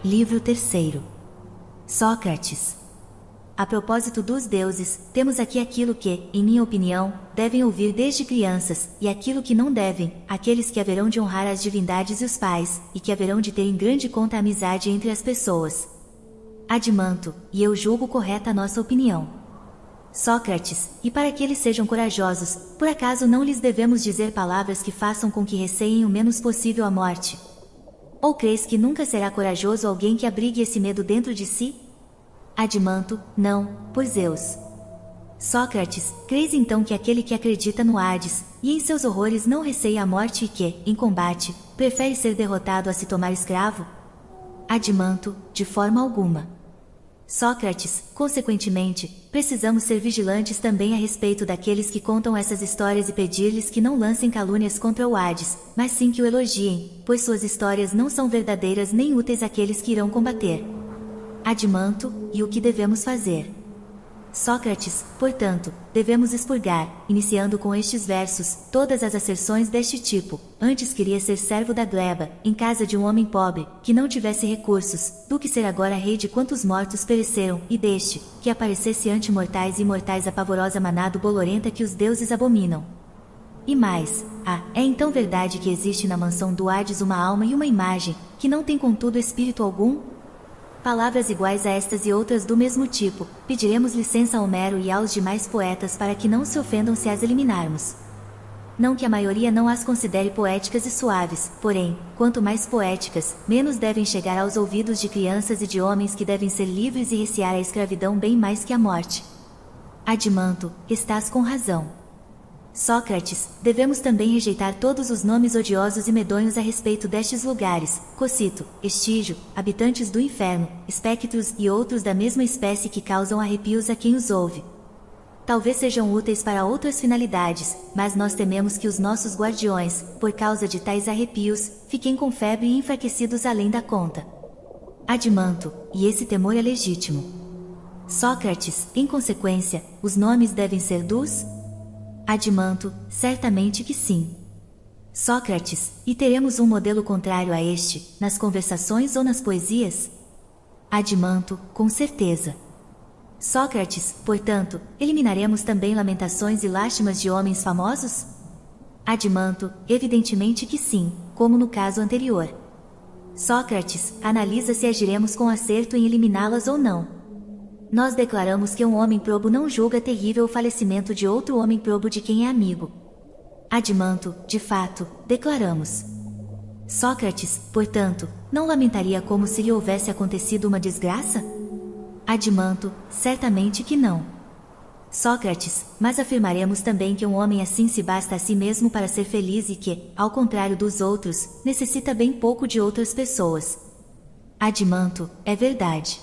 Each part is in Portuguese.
Livro 3. Sócrates. A propósito dos deuses, temos aqui aquilo que, em minha opinião, devem ouvir desde crianças, e aquilo que não devem, aqueles que haverão de honrar as divindades e os pais, e que haverão de ter em grande conta a amizade entre as pessoas. Admanto, e eu julgo correta a nossa opinião. Sócrates, e para que eles sejam corajosos, por acaso não lhes devemos dizer palavras que façam com que receiem o menos possível a morte? Ou crês que nunca será corajoso alguém que abrigue esse medo dentro de si? Admanto, não, por Zeus. Sócrates, crês então que aquele que acredita no Hades, e em seus horrores não receia a morte e que, em combate, prefere ser derrotado a se tomar escravo? Admanto, de forma alguma. Sócrates, consequentemente, precisamos ser vigilantes também a respeito daqueles que contam essas histórias e pedir-lhes que não lancem calúnias contra o Hades, mas sim que o elogiem, pois suas histórias não são verdadeiras nem úteis àqueles que irão combater. Admanto, e o que devemos fazer? Sócrates, portanto, devemos expurgar, iniciando com estes versos, todas as asserções deste tipo. Antes queria ser servo da gleba, em casa de um homem pobre, que não tivesse recursos, do que ser agora rei de quantos mortos pereceram, e deste, que aparecesse ante mortais e imortais a pavorosa manada bolorenta que os deuses abominam. E mais, é então verdade que existe na mansão do Hades uma alma e uma imagem, que não tem contudo espírito algum? Palavras iguais a estas e outras do mesmo tipo, pediremos licença a Homero e aos demais poetas para que não se ofendam se as eliminarmos. Não que a maioria não as considere poéticas e suaves, porém, quanto mais poéticas, menos devem chegar aos ouvidos de crianças e de homens que devem ser livres e recear a escravidão bem mais que a morte. Admanto, estás com razão. Sócrates, devemos também rejeitar todos os nomes odiosos e medonhos a respeito destes lugares, Cocito, Estígio, habitantes do inferno, espectros e outros da mesma espécie que causam arrepios a quem os ouve. Talvez sejam úteis para outras finalidades, mas nós tememos que os nossos guardiões, por causa de tais arrepios, fiquem com febre e enfraquecidos além da conta. Admanto, e esse temor é legítimo. Sócrates, em consequência, os nomes devem ser dos? Admanto, certamente que sim. Sócrates, e teremos um modelo contrário a este, nas conversações ou nas poesias? Admanto, com certeza. Sócrates, portanto, eliminaremos também lamentações e lástimas de homens famosos? Admanto, evidentemente que sim, como no caso anterior. Sócrates, analisa se agiremos com acerto em eliminá-las ou não. Nós declaramos que um homem probo não julga terrível o falecimento de outro homem probo de quem é amigo. Admanto, de fato, declaramos. Sócrates, portanto, não lamentaria como se lhe houvesse acontecido uma desgraça? Admanto, certamente que não. Sócrates, mas afirmaremos também que um homem assim se basta a si mesmo para ser feliz e que, ao contrário dos outros, necessita bem pouco de outras pessoas. Admanto, é verdade.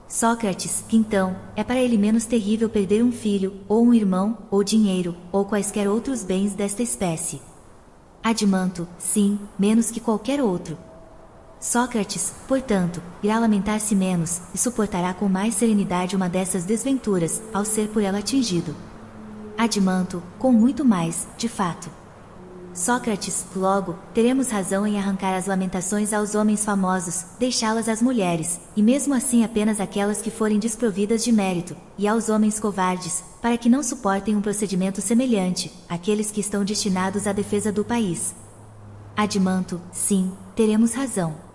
Sócrates, então, é para ele menos terrível perder um filho, ou um irmão, ou dinheiro, ou quaisquer outros bens desta espécie. Admanto, sim, menos que qualquer outro. Sócrates, portanto, irá lamentar-se menos, e suportará com mais serenidade uma dessas desventuras, ao ser por ela atingido. Admanto, com muito mais, de fato. Sócrates, logo, teremos razão em arrancar as lamentações aos homens famosos, deixá-las às mulheres, e mesmo assim apenas aquelas que forem desprovidas de mérito, e aos homens covardes, para que não suportem um procedimento semelhante, aqueles que estão destinados à defesa do país. Admanto, sim, teremos razão.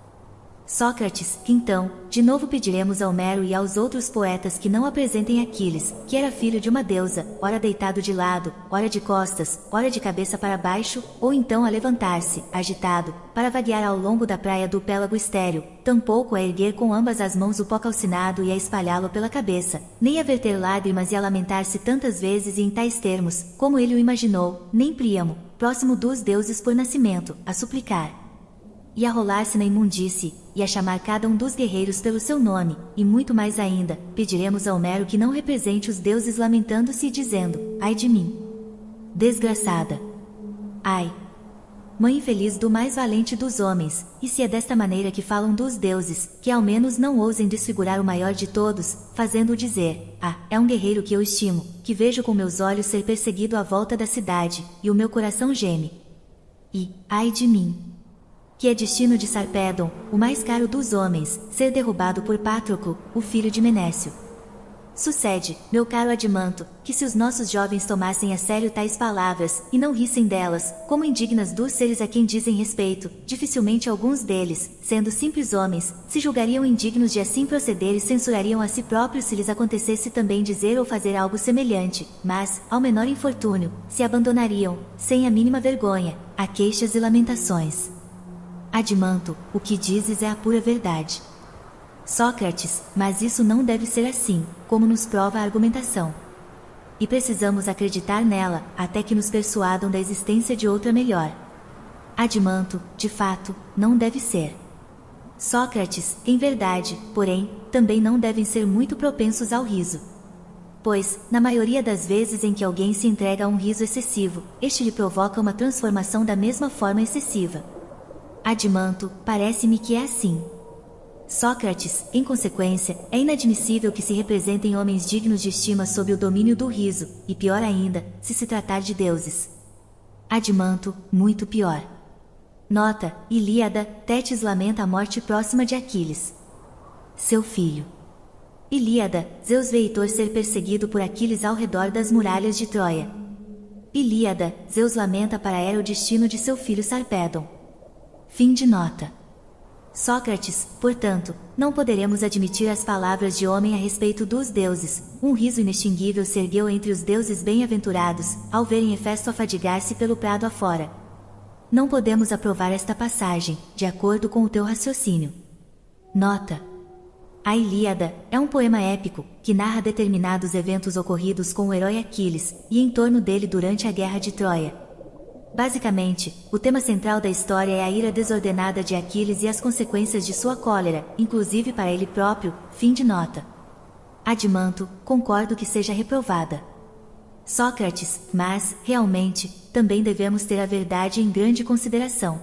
Sócrates, então, de novo pediremos a Homero e aos outros poetas que não apresentem Aquiles, que era filho de uma deusa, ora deitado de lado, ora de costas, ora de cabeça para baixo, ou então a levantar-se, agitado, para vaguear ao longo da praia do Pélago estéril, tampouco a erguer com ambas as mãos o pó calcinado e a espalhá-lo pela cabeça, nem a verter lágrimas e a lamentar-se tantas vezes e em tais termos, como ele o imaginou, nem Príamo, próximo dos deuses por nascimento, a suplicar. E a rolar-se na imundície, e a chamar cada um dos guerreiros pelo seu nome, e muito mais ainda, pediremos a Homero que não represente os deuses lamentando-se e dizendo, ai de mim! Desgraçada! Ai! Mãe infeliz do mais valente dos homens, e se é desta maneira que falam dos deuses, que ao menos não ousem desfigurar o maior de todos, fazendo-o dizer, é um guerreiro que eu estimo, que vejo com meus olhos ser perseguido à volta da cidade, e o meu coração geme. E, ai de mim! que é destino de Sarpedon, o mais caro dos homens, ser derrubado por Patroclo, o filho de Menécio. Sucede, meu caro Adimanto, que se os nossos jovens tomassem a sério tais palavras, e não rissem delas, como indignas dos seres a quem dizem respeito, dificilmente alguns deles, sendo simples homens, se julgariam indignos de assim proceder e censurariam a si próprios se lhes acontecesse também dizer ou fazer algo semelhante, mas, ao menor infortúnio, se abandonariam, sem a mínima vergonha, a queixas e lamentações. Adimanto, o que dizes é a pura verdade. Sócrates, mas isso não deve ser assim, como nos prova a argumentação. E precisamos acreditar nela, até que nos persuadam da existência de outra melhor. Adimanto, de fato, não deve ser. Sócrates, em verdade, porém, também não devem ser muito propensos ao riso. Pois, na maioria das vezes em que alguém se entrega a um riso excessivo, este lhe provoca uma transformação da mesma forma excessiva. Adimanto, parece-me que é assim. Sócrates, em consequência, é inadmissível que se representem homens dignos de estima sob o domínio do riso, e pior ainda, se tratar de deuses. Adimanto, muito pior. Nota, Ilíada, Tétis lamenta a morte próxima de Aquiles. Seu filho. Ilíada, Zeus vê Heitor ser perseguido por Aquiles ao redor das muralhas de Troia. Ilíada, Zeus lamenta para Hera o destino de seu filho Sarpedon. Fim de nota. Sócrates, portanto, não poderemos admitir as palavras de homem a respeito dos deuses. Um riso inextinguível se ergueu entre os deuses bem-aventurados, ao verem Hefesto afadigar-se pelo prado afora. Não podemos aprovar esta passagem, de acordo com o teu raciocínio. Nota. A Ilíada é um poema épico, que narra determinados eventos ocorridos com o herói Aquiles, e em torno dele durante a Guerra de Troia. Basicamente, o tema central da história é a ira desordenada de Aquiles e as consequências de sua cólera, inclusive para ele próprio. Fim de nota. Adimanto, concordo que seja reprovada. Sócrates, mas, realmente, também devemos ter a verdade em grande consideração.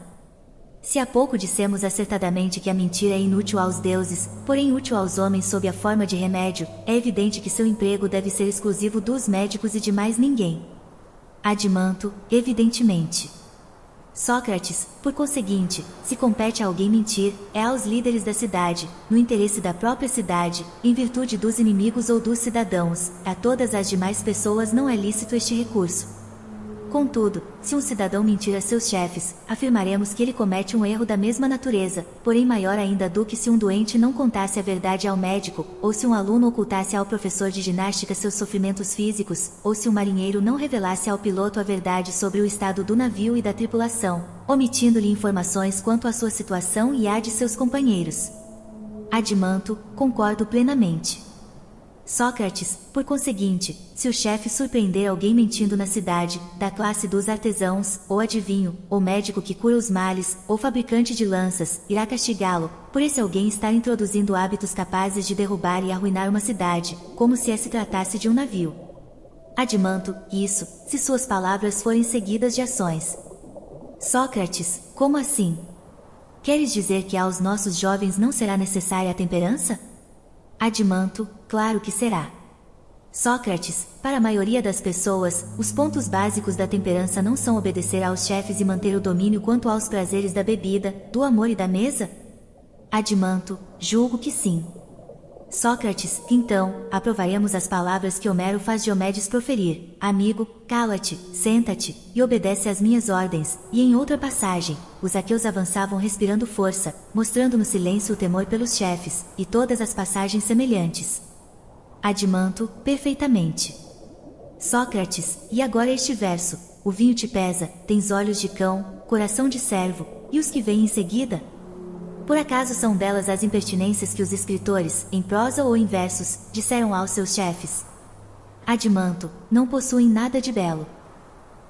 Se há pouco dissemos acertadamente que a mentira é inútil aos deuses, porém útil aos homens sob a forma de remédio, é evidente que seu emprego deve ser exclusivo dos médicos e de mais ninguém. Adimanto, evidentemente. Sócrates, por conseguinte, se compete a alguém mentir, é aos líderes da cidade, no interesse da própria cidade, em virtude dos inimigos ou dos cidadãos, a todas as demais pessoas não é lícito este recurso. Contudo, se um cidadão mentir a seus chefes, afirmaremos que ele comete um erro da mesma natureza, porém maior ainda do que se um doente não contasse a verdade ao médico, ou se um aluno ocultasse ao professor de ginástica seus sofrimentos físicos, ou se um marinheiro não revelasse ao piloto a verdade sobre o estado do navio e da tripulação, omitindo-lhe informações quanto à sua situação e à de seus companheiros. Adimanto, concordo plenamente. Sócrates, por conseguinte, se o chefe surpreender alguém mentindo na cidade, da classe dos artesãos, ou adivinho, ou médico que cura os males, ou fabricante de lanças, irá castigá-lo, por esse alguém estar introduzindo hábitos capazes de derrubar e arruinar uma cidade, como se se tratasse de um navio. Adimanto, isso, se suas palavras forem seguidas de ações. Sócrates, como assim? Queres dizer que aos nossos jovens não será necessária a temperança? Adimanto, claro que será. Sócrates, para a maioria das pessoas, os pontos básicos da temperança não são obedecer aos chefes e manter o domínio quanto aos prazeres da bebida, do amor e da mesa? Adimanto, julgo que sim. Sócrates, então, aprovaremos as palavras que Homero faz Diomedes proferir: amigo, cala-te, senta-te, e obedece às minhas ordens. E em outra passagem, os aqueus avançavam respirando força, mostrando no silêncio o temor pelos chefes, e todas as passagens semelhantes. Adimanto, perfeitamente. Sócrates, e agora este verso: o vinho te pesa, tens olhos de cão, coração de servo, e os que vêm em seguida? Por acaso são belas as impertinências que os escritores, em prosa ou em versos, disseram aos seus chefes? Adimanto, não possuem nada de belo.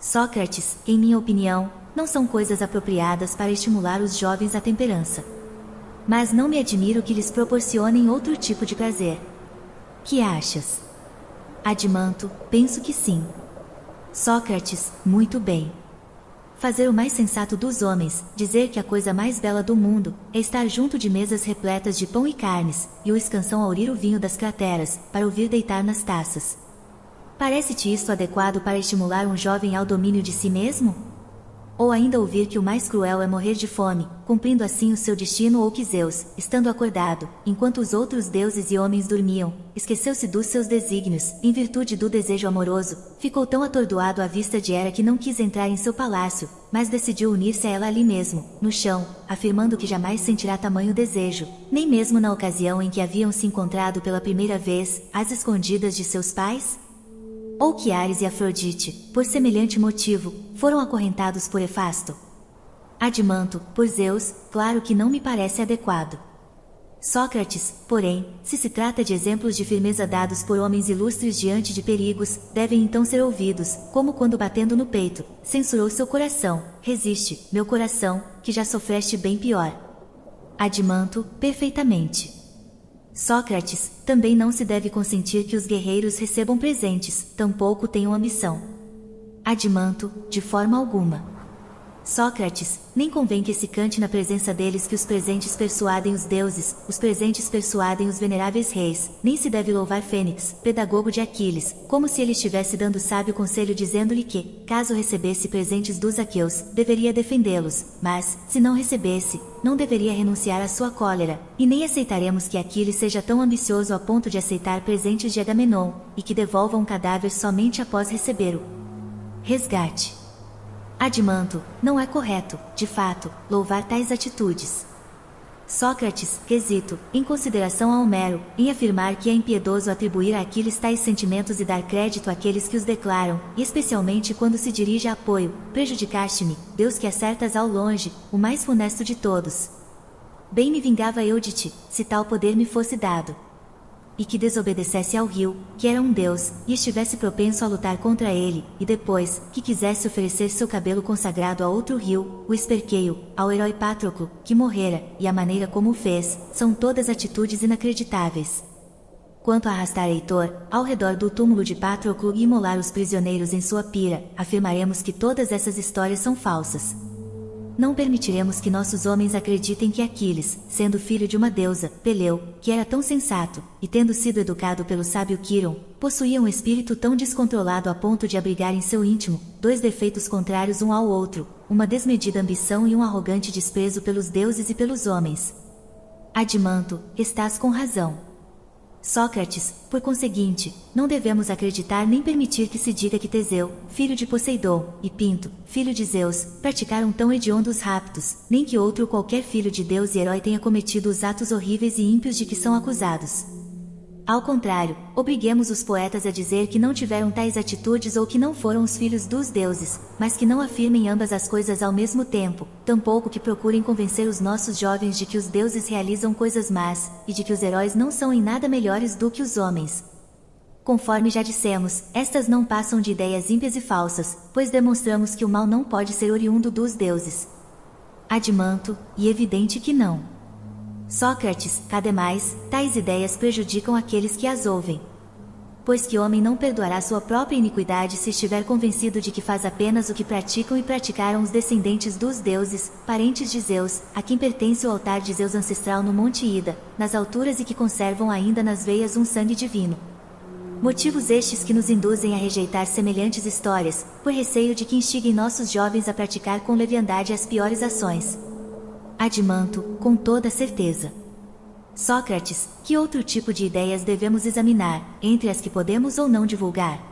Sócrates, em minha opinião, não são coisas apropriadas para estimular os jovens à temperança. Mas não me admiro que lhes proporcionem outro tipo de prazer. Que achas? Adimanto, penso que sim. Sócrates, muito bem. Fazer o mais sensato dos homens, dizer que a coisa mais bela do mundo, é estar junto de mesas repletas de pão e carnes, e o escansão aurir o vinho das crateras, para o vir deitar nas taças. Parece-te isto adequado para estimular um jovem ao domínio de si mesmo? Ou ainda ouvir que o mais cruel é morrer de fome, cumprindo assim o seu destino, ou que Zeus, estando acordado, enquanto os outros deuses e homens dormiam, esqueceu-se dos seus desígnios, em virtude do desejo amoroso, ficou tão atordoado à vista de Hera que não quis entrar em seu palácio, mas decidiu unir-se a ela ali mesmo, no chão, afirmando que jamais sentirá tamanho desejo, nem mesmo na ocasião em que haviam se encontrado pela primeira vez, às escondidas de seus pais? Ou que Ares e Afrodite, por semelhante motivo, foram acorrentados por Hefasto? Adimanto, por Zeus, claro que não me parece adequado. Sócrates, porém, se trata de exemplos de firmeza dados por homens ilustres diante de perigos, devem então ser ouvidos, como quando batendo no peito, censurou seu coração, resiste, meu coração, que já sofreste bem pior. Adimanto, perfeitamente. Sócrates, também não se deve consentir que os guerreiros recebam presentes, tampouco tenham ambição. Adimanto, de forma alguma. Sócrates, nem convém que se cante na presença deles que os presentes persuadem os deuses, os presentes persuadem os veneráveis reis, nem se deve louvar Fênix, pedagogo de Aquiles, como se ele estivesse dando sábio conselho dizendo-lhe que, caso recebesse presentes dos aqueus, deveria defendê-los, mas, se não recebesse, não deveria renunciar à sua cólera, e nem aceitaremos que Aquiles seja tão ambicioso a ponto de aceitar presentes de Agamenon, e que devolva um cadáver somente após receber o resgate. Adimanto, não é correto, de fato, louvar tais atitudes. Sócrates, quesito, em consideração a Homero, em afirmar que é impiedoso atribuir a Aquiles tais sentimentos e dar crédito àqueles que os declaram, e especialmente quando se dirige a apoio, prejudicaste-me, Deus que acertas ao longe, o mais funesto de todos. Bem me vingava eu de ti, se tal poder me fosse dado. E que desobedecesse ao rio, que era um deus, e estivesse propenso a lutar contra ele, e depois, que quisesse oferecer seu cabelo consagrado a outro rio, o esperqueio, ao herói Patroclo, que morrera, e a maneira como o fez, são todas atitudes inacreditáveis. Quanto a arrastar Heitor, ao redor do túmulo de Patroclo e imolar os prisioneiros em sua pira, afirmaremos que todas essas histórias são falsas. Não permitiremos que nossos homens acreditem que Aquiles, sendo filho de uma deusa, Peleu, que era tão sensato, e tendo sido educado pelo sábio Quiron, possuía um espírito tão descontrolado a ponto de abrigar em seu íntimo dois defeitos contrários um ao outro, uma desmedida ambição e um arrogante desprezo pelos deuses e pelos homens. Adimanto, estás com razão. Sócrates, por conseguinte, não devemos acreditar nem permitir que se diga que Teseu, filho de Poseidon, e Pinto, filho de Zeus, praticaram tão hediondos raptos, nem que outro qualquer filho de Deus e herói tenha cometido os atos horríveis e ímpios de que são acusados. Ao contrário, obriguemos os poetas a dizer que não tiveram tais atitudes ou que não foram os filhos dos deuses, mas que não afirmem ambas as coisas ao mesmo tempo, tampouco que procurem convencer os nossos jovens de que os deuses realizam coisas más, e de que os heróis não são em nada melhores do que os homens. Conforme já dissemos, estas não passam de ideias ímpias e falsas, pois demonstramos que o mal não pode ser oriundo dos deuses. Adimanto, e evidente que não. Sócrates, ademais, tais ideias prejudicam aqueles que as ouvem. Pois que homem não perdoará sua própria iniquidade se estiver convencido de que faz apenas o que praticam e praticaram os descendentes dos deuses, parentes de Zeus, a quem pertence o altar de Zeus ancestral no Monte Ida, nas alturas e que conservam ainda nas veias um sangue divino. Motivos estes que nos induzem a rejeitar semelhantes histórias, por receio de que instiguem nossos jovens a praticar com leviandade as piores ações. Adimanto, com toda certeza. Sócrates, que outro tipo de ideias devemos examinar, entre as que podemos ou não divulgar?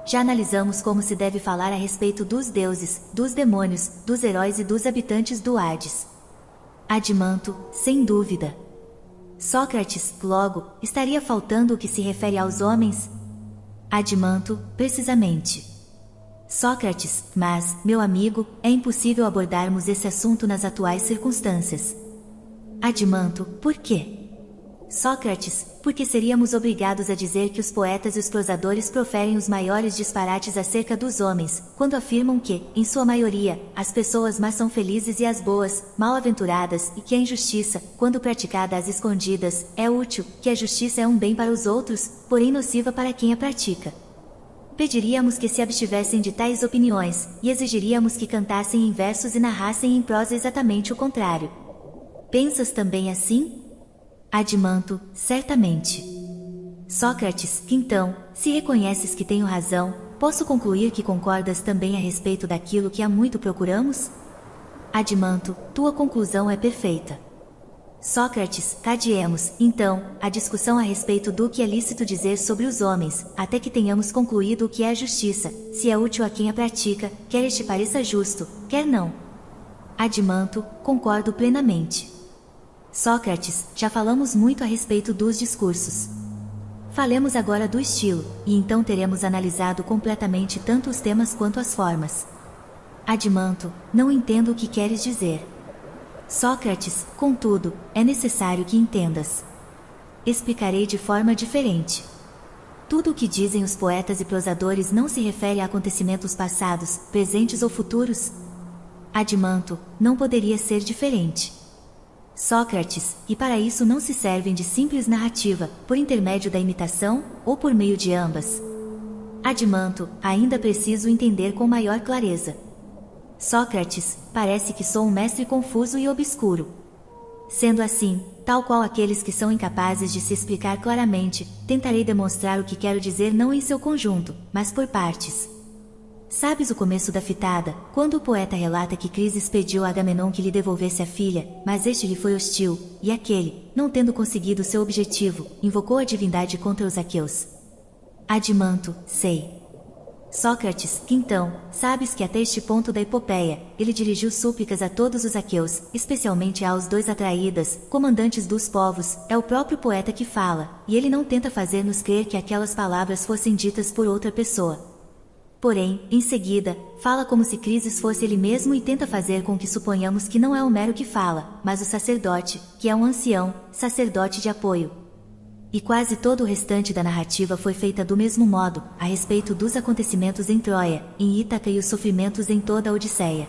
Já analisamos como se deve falar a respeito dos deuses, dos demônios, dos heróis e dos habitantes do Hades. Adimanto, sem dúvida. Sócrates, logo, estaria faltando o que se refere aos homens? Adimanto, precisamente. Sócrates, mas, meu amigo, é impossível abordarmos esse assunto nas atuais circunstâncias. Adimanto, por quê? Sócrates, porque seríamos obrigados a dizer que os poetas e os prosadores proferem os maiores disparates acerca dos homens, quando afirmam que, em sua maioria, as pessoas más são felizes e as boas, mal-aventuradas, e que a injustiça, quando praticada às escondidas, é útil, que a justiça é um bem para os outros, porém nociva para quem a pratica. Pediríamos que se abstivessem de tais opiniões, e exigiríamos que cantassem em versos e narrassem em prosa exatamente o contrário. Pensas também assim? Adimanto, certamente. Sócrates, então, se reconheces que tenho razão, posso concluir que concordas também a respeito daquilo que há muito procuramos? Adimanto, tua conclusão é perfeita. Sócrates, adiemos, então, a discussão a respeito do que é lícito dizer sobre os homens, até que tenhamos concluído o que é a justiça, se é útil a quem a pratica, quer este pareça justo, quer não. Adimanto, concordo plenamente. Sócrates, já falamos muito a respeito dos discursos. Falemos agora do estilo, e então teremos analisado completamente tanto os temas quanto as formas. Adimanto, não entendo o que queres dizer. Sócrates, contudo, é necessário que entendas. Explicarei de forma diferente. Tudo o que dizem os poetas e prosadores não se refere a acontecimentos passados, presentes ou futuros? Adimanto, não poderia ser diferente. Sócrates, e para isso não se servem de simples narrativa, por intermédio da imitação, ou por meio de ambas? Adimanto, ainda preciso entender com maior clareza. Sócrates, parece que sou um mestre confuso e obscuro. Sendo assim, tal qual aqueles que são incapazes de se explicar claramente, tentarei demonstrar o que quero dizer não em seu conjunto, mas por partes. Sabes o começo da fitada, quando o poeta relata que Crises pediu a Agamenon que lhe devolvesse a filha, mas este lhe foi hostil, e aquele, não tendo conseguido seu objetivo, invocou a divindade contra os aqueus. Adimanto, sei. Sócrates, então, sabes que até este ponto da epopeia, ele dirigiu súplicas a todos os aqueus, especialmente aos dois Atraídas, comandantes dos povos, é o próprio poeta que fala, e ele não tenta fazer-nos crer que aquelas palavras fossem ditas por outra pessoa. Porém, em seguida, fala como se Crises fosse ele mesmo e tenta fazer com que suponhamos que não é Homero que fala, mas o sacerdote, que é um ancião, sacerdote de apoio. E quase todo o restante da narrativa foi feita do mesmo modo, a respeito dos acontecimentos em Troia, em Ítaca e os sofrimentos em toda a Odisseia.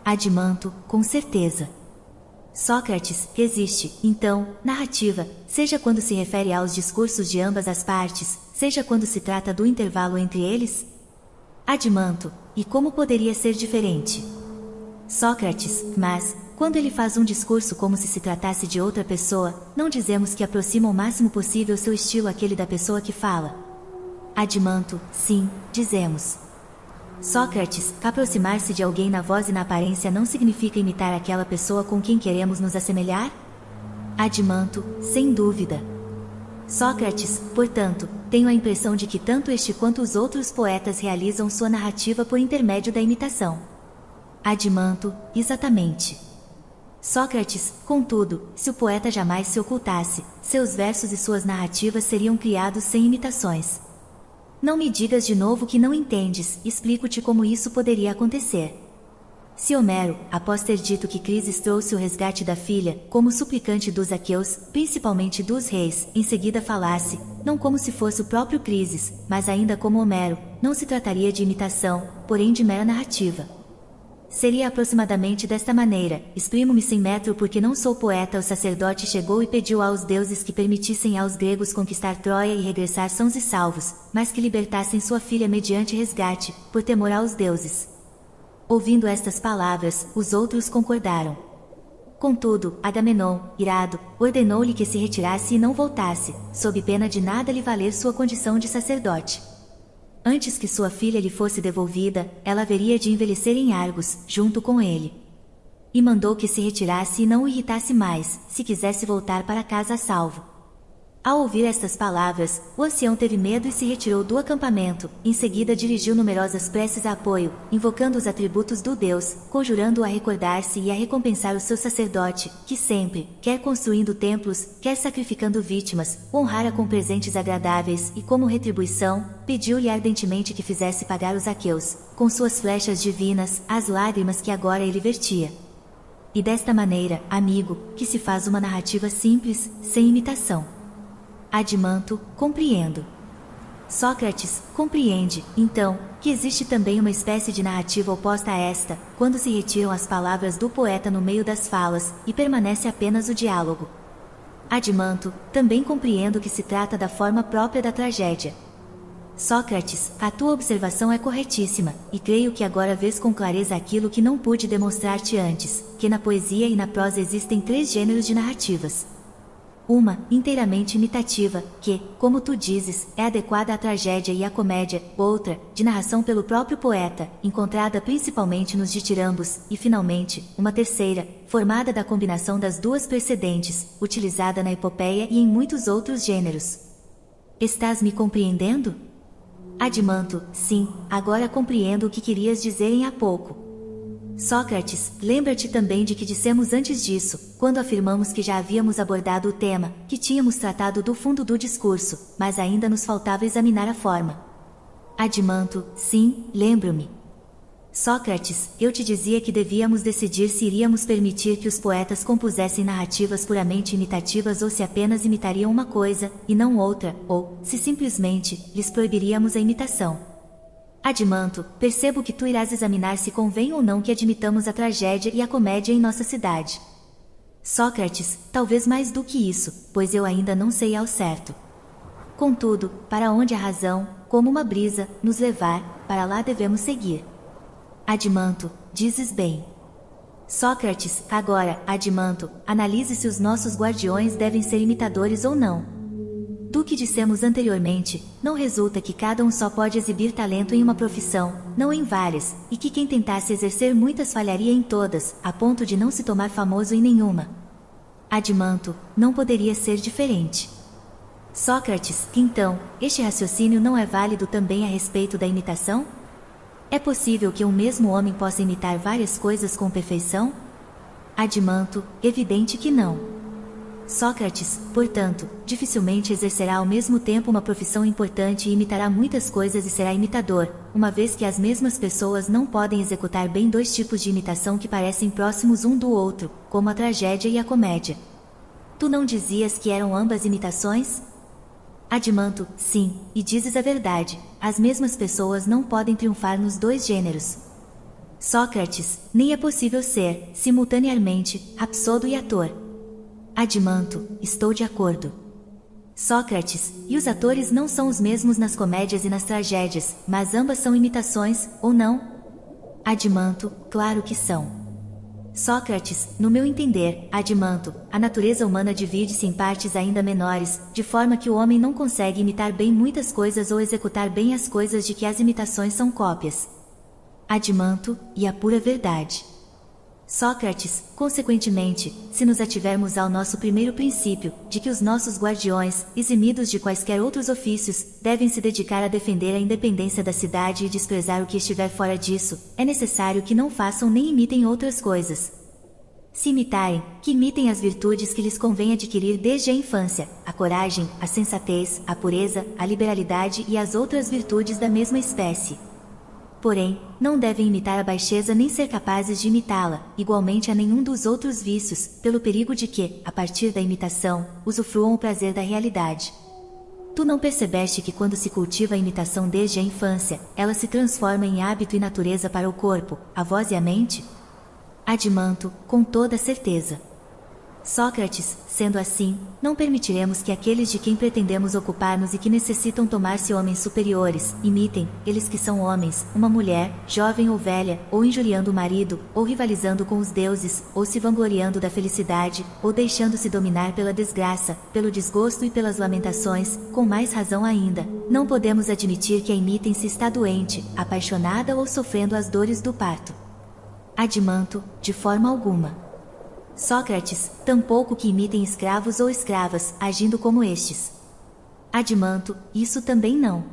Adimanto, com certeza. Sócrates, existe, então, narrativa, seja quando se refere aos discursos de ambas as partes, seja quando se trata do intervalo entre eles? Adimanto, e como poderia ser diferente? Sócrates, mas, quando ele faz um discurso como se tratasse de outra pessoa, não dizemos que aproxima o máximo possível seu estilo àquele da pessoa que fala. Adimanto, sim, dizemos. Sócrates, aproximar-se de alguém na voz e na aparência não significa imitar aquela pessoa com quem queremos nos assemelhar? Adimanto, sem dúvida. Sócrates, portanto, tenho a impressão de que tanto este quanto os outros poetas realizam sua narrativa por intermédio da imitação. Adimanto, exatamente. Sócrates, contudo, se o poeta jamais se ocultasse, seus versos e suas narrativas seriam criados sem imitações. Não me digas de novo que não entendes, explico-te como isso poderia acontecer. Se Homero, após ter dito que Crises trouxe o resgate da filha, como suplicante dos aqueus, principalmente dos reis, em seguida falasse, não como se fosse o próprio Crises, mas ainda como Homero, não se trataria de imitação, porém de mera narrativa. Seria aproximadamente desta maneira: exprimo-me sem método porque não sou poeta. O sacerdote chegou e pediu aos deuses que permitissem aos gregos conquistar Troia e regressar sãos e salvos, mas que libertassem sua filha mediante resgate, por temor aos deuses. Ouvindo estas palavras, os outros concordaram. Contudo, Agamenon, irado, ordenou-lhe que se retirasse e não voltasse, sob pena de nada lhe valer sua condição de sacerdote. Antes que sua filha lhe fosse devolvida, ela haveria de envelhecer em Argos, junto com ele. E mandou que se retirasse e não o irritasse mais, se quisesse voltar para casa a salvo. Ao ouvir estas palavras, o ancião teve medo e se retirou do acampamento. Em seguida dirigiu numerosas preces a apoio, invocando os atributos do deus, conjurando-o a recordar-se e a recompensar o seu sacerdote, que sempre, quer construindo templos, quer sacrificando vítimas, o honrara com presentes agradáveis e, como retribuição, pediu-lhe ardentemente que fizesse pagar os aqueus, com suas flechas divinas, as lágrimas que agora ele vertia. E desta maneira, amigo, que se faz uma narrativa simples, sem imitação. Adimanto, compreendo. Sócrates, compreende, então, que existe também uma espécie de narrativa oposta a esta, quando se retiram as palavras do poeta no meio das falas, e permanece apenas o diálogo. Adimanto, também compreendo que se trata da forma própria da tragédia. Sócrates, a tua observação é corretíssima, e creio que agora vês com clareza aquilo que não pude demonstrar-te antes, que na poesia e na prosa existem 3 gêneros de narrativas. Uma, inteiramente imitativa, que, como tu dizes, é adequada à tragédia e à comédia. Outra, de narração pelo próprio poeta, encontrada principalmente nos ditirambos. E, finalmente, uma terceira, formada da combinação das duas precedentes, utilizada na epopeia e em muitos outros gêneros. Estás me compreendendo? Adimanto, sim, agora compreendo o que querias dizer há pouco. Sócrates, lembra-te também de que dissemos antes disso, quando afirmamos que já havíamos abordado o tema, que tínhamos tratado do fundo do discurso, mas ainda nos faltava examinar a forma. Adimanto, sim, lembro-me. Sócrates, eu te dizia que devíamos decidir se iríamos permitir que os poetas compusessem narrativas puramente imitativas ou se apenas imitariam uma coisa, e não outra, ou, se simplesmente, lhes proibiríamos a imitação. Adimanto, percebo que tu irás examinar se convém ou não que admitamos a tragédia e a comédia em nossa cidade. Sócrates, talvez mais do que isso, pois eu ainda não sei ao certo. Contudo, para onde a razão, como uma brisa, nos levar, para lá devemos seguir. Adimanto, dizes bem. Sócrates, agora, Adimanto, analise se os nossos guardiões devem ser imitadores ou não. Do que dissemos anteriormente, não resulta que cada um só pode exibir talento em uma profissão, não em várias, e que quem tentasse exercer muitas falharia em todas, a ponto de não se tomar famoso em nenhuma. Adimanto, não poderia ser diferente. Sócrates, então, este raciocínio não é válido também a respeito da imitação? É possível que um mesmo homem possa imitar várias coisas com perfeição? Adimanto, evidente que não. Sócrates, portanto, dificilmente exercerá ao mesmo tempo uma profissão importante e imitará muitas coisas e será imitador, uma vez que as mesmas pessoas não podem executar bem dois tipos de imitação que parecem próximos um do outro, como a tragédia e a comédia. Tu não dizias que eram ambas imitações? Adimanto, sim, e dizes a verdade, as mesmas pessoas não podem triunfar nos dois gêneros. Sócrates, nem é possível ser, simultaneamente, rapsodo e ator. Adimanto, estou de acordo. Sócrates, e os atores não são os mesmos nas comédias e nas tragédias, mas ambas são imitações, ou não? Adimanto, claro que são. Sócrates, no meu entender, Adimanto, a natureza humana divide-se em partes ainda menores, de forma que o homem não consegue imitar bem muitas coisas ou executar bem as coisas de que as imitações são cópias. Adimanto, e a pura verdade. Sócrates, consequentemente, se nos ativermos ao nosso primeiro princípio, de que os nossos guardiões, eximidos de quaisquer outros ofícios, devem se dedicar a defender a independência da cidade e desprezar o que estiver fora disso, é necessário que não façam nem imitem outras coisas. Se imitarem, que imitem as virtudes que lhes convém adquirir desde a infância, a coragem, a sensatez, a pureza, a liberalidade e as outras virtudes da mesma espécie. Porém, não devem imitar a baixeza nem ser capazes de imitá-la, igualmente a nenhum dos outros vícios, pelo perigo de que, a partir da imitação, usufruam o prazer da realidade. Tu não percebeste que quando se cultiva a imitação desde a infância, ela se transforma em hábito e natureza para o corpo, a voz e a mente? Adimanto, com toda certeza. Sócrates, sendo assim, não permitiremos que aqueles de quem pretendemos ocupar-nos e que necessitam tomar-se homens superiores, imitem, eles que são homens, uma mulher, jovem ou velha, ou injuriando o marido, ou rivalizando com os deuses, ou se vangloriando da felicidade, ou deixando-se dominar pela desgraça, pelo desgosto e pelas lamentações, com mais razão ainda, não podemos admitir que a imitem se está doente, apaixonada ou sofrendo as dores do parto. Adimanto, de forma alguma. Sócrates, tampouco que imitem escravos ou escravas, agindo como estes. Adimanto, isso também não.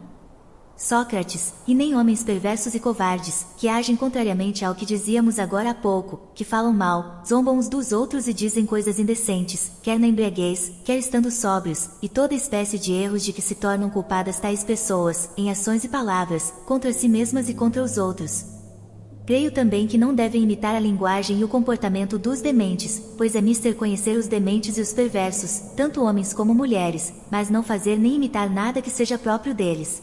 Sócrates, e nem homens perversos e covardes, que agem contrariamente ao que dizíamos agora há pouco, que falam mal, zombam uns dos outros e dizem coisas indecentes, quer na embriaguez, quer estando sóbrios, e toda espécie de erros de que se tornam culpadas tais pessoas, em ações e palavras, contra si mesmas e contra os outros. Creio também que não devem imitar a linguagem e o comportamento dos dementes, pois é mister conhecer os dementes e os perversos, tanto homens como mulheres, mas não fazer nem imitar nada que seja próprio deles.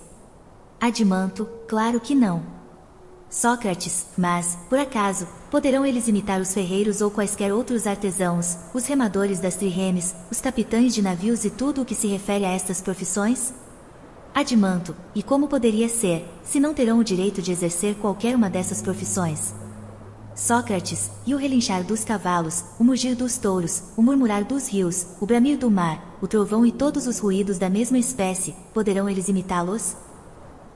Adimanto, claro que não. Sócrates, mas, por acaso, poderão eles imitar os ferreiros ou quaisquer outros artesãos, os remadores das trirremes, os capitães de navios e tudo o que se refere a estas profissões? Adimanto, e como poderia ser, se não terão o direito de exercer qualquer uma dessas profissões? Sócrates, e o relinchar dos cavalos, o mugir dos touros, o murmurar dos rios, o bramir do mar, o trovão e todos os ruídos da mesma espécie, poderão eles imitá-los?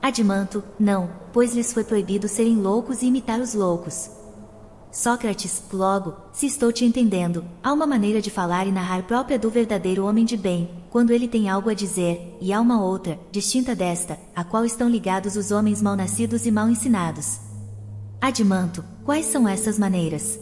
Adimanto, não, pois lhes foi proibido serem loucos e imitar os loucos. Sócrates, logo, se estou te entendendo, há uma maneira de falar e narrar própria do verdadeiro homem de bem, quando ele tem algo a dizer, e há uma outra, distinta desta, a qual estão ligados os homens mal nascidos e mal ensinados. Adimanto, quais são essas maneiras?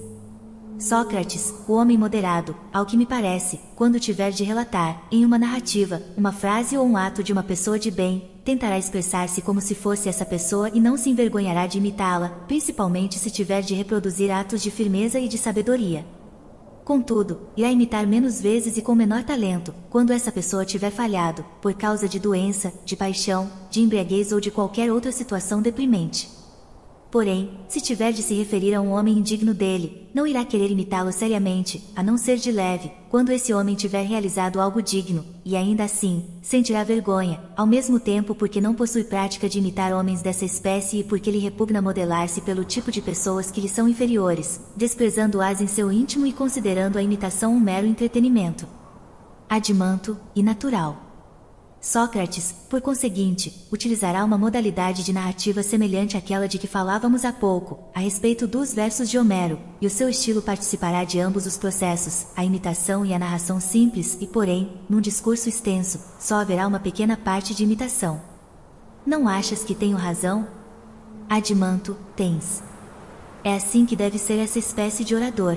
Sócrates, o homem moderado, ao que me parece, quando tiver de relatar, em uma narrativa, uma frase ou um ato de uma pessoa de bem, tentará expressar-se como se fosse essa pessoa e não se envergonhará de imitá-la, principalmente se tiver de reproduzir atos de firmeza e de sabedoria. Contudo, irá imitar menos vezes e com menor talento, quando essa pessoa tiver falhado, por causa de doença, de paixão, de embriaguez ou de qualquer outra situação deprimente. Porém, se tiver de se referir a um homem indigno dele, não irá querer imitá-lo seriamente, a não ser de leve, quando esse homem tiver realizado algo digno, e ainda assim, sentirá vergonha, ao mesmo tempo porque não possui prática de imitar homens dessa espécie e porque lhe repugna modelar-se pelo tipo de pessoas que lhe são inferiores, desprezando-as em seu íntimo e considerando a imitação um mero entretenimento. Adimanto, e natural. Sócrates, por conseguinte, utilizará uma modalidade de narrativa semelhante àquela de que falávamos há pouco, a respeito dos versos de Homero, e o seu estilo participará de ambos os processos, a imitação e a narração simples e, porém, num discurso extenso, só haverá uma pequena parte de imitação. Não achas que tenho razão? Adimanto, tens. É assim que deve ser essa espécie de orador.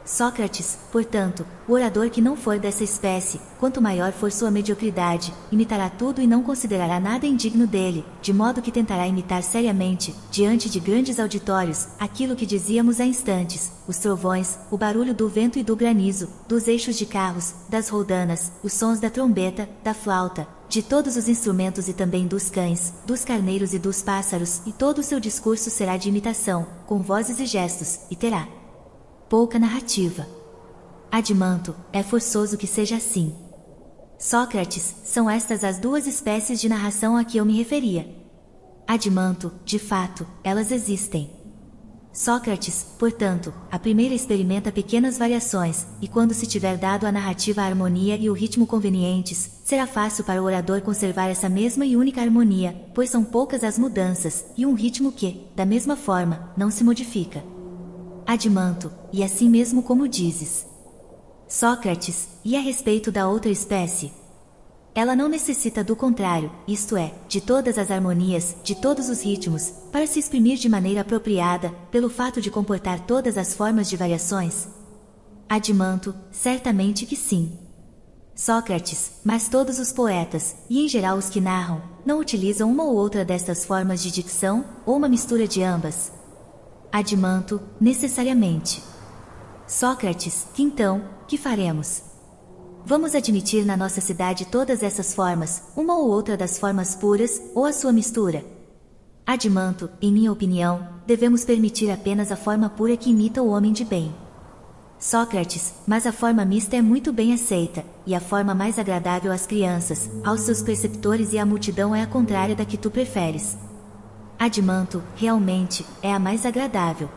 Sócrates, portanto, o orador que não for dessa espécie, quanto maior for sua mediocridade, imitará tudo e não considerará nada indigno dele, de modo que tentará imitar seriamente, diante de grandes auditórios, aquilo que dizíamos há instantes, os trovões, o barulho do vento e do granizo, dos eixos de carros, das roldanas, os sons da trombeta, da flauta, de todos os instrumentos e também dos cães, dos carneiros e dos pássaros, e todo o seu discurso será de imitação, com vozes e gestos, e terá pouca narrativa. Adimanto, é forçoso que seja assim. Sócrates, são estas as duas espécies de narração a que eu me referia. Adimanto, de fato, elas existem. Sócrates, portanto, a primeira experimenta pequenas variações, e quando se tiver dado à narrativa a harmonia e o ritmo convenientes, será fácil para o orador conservar essa mesma e única harmonia, pois são poucas as mudanças, e um ritmo que, da mesma forma, não se modifica. Adimanto, e assim mesmo como dizes. Sócrates, e a respeito da outra espécie? Ela não necessita do contrário, isto é, de todas as harmonias, de todos os ritmos, para se exprimir de maneira apropriada, pelo fato de comportar todas as formas de variações? Adimanto, certamente que sim. Sócrates, mas todos os poetas, e em geral os que narram, não utilizam uma ou outra destas formas de dicção, ou uma mistura de ambas? Adimanto, necessariamente. Sócrates, então, que faremos? Vamos admitir na nossa cidade todas essas formas, uma ou outra das formas puras, ou a sua mistura? Adimanto, em minha opinião, devemos permitir apenas a forma pura que imita o homem de bem. Sócrates, mas a forma mista é muito bem aceita, e a forma mais agradável às crianças, aos seus preceptores e à multidão é a contrária da que tu preferes. Adimanto, realmente, é a mais agradável.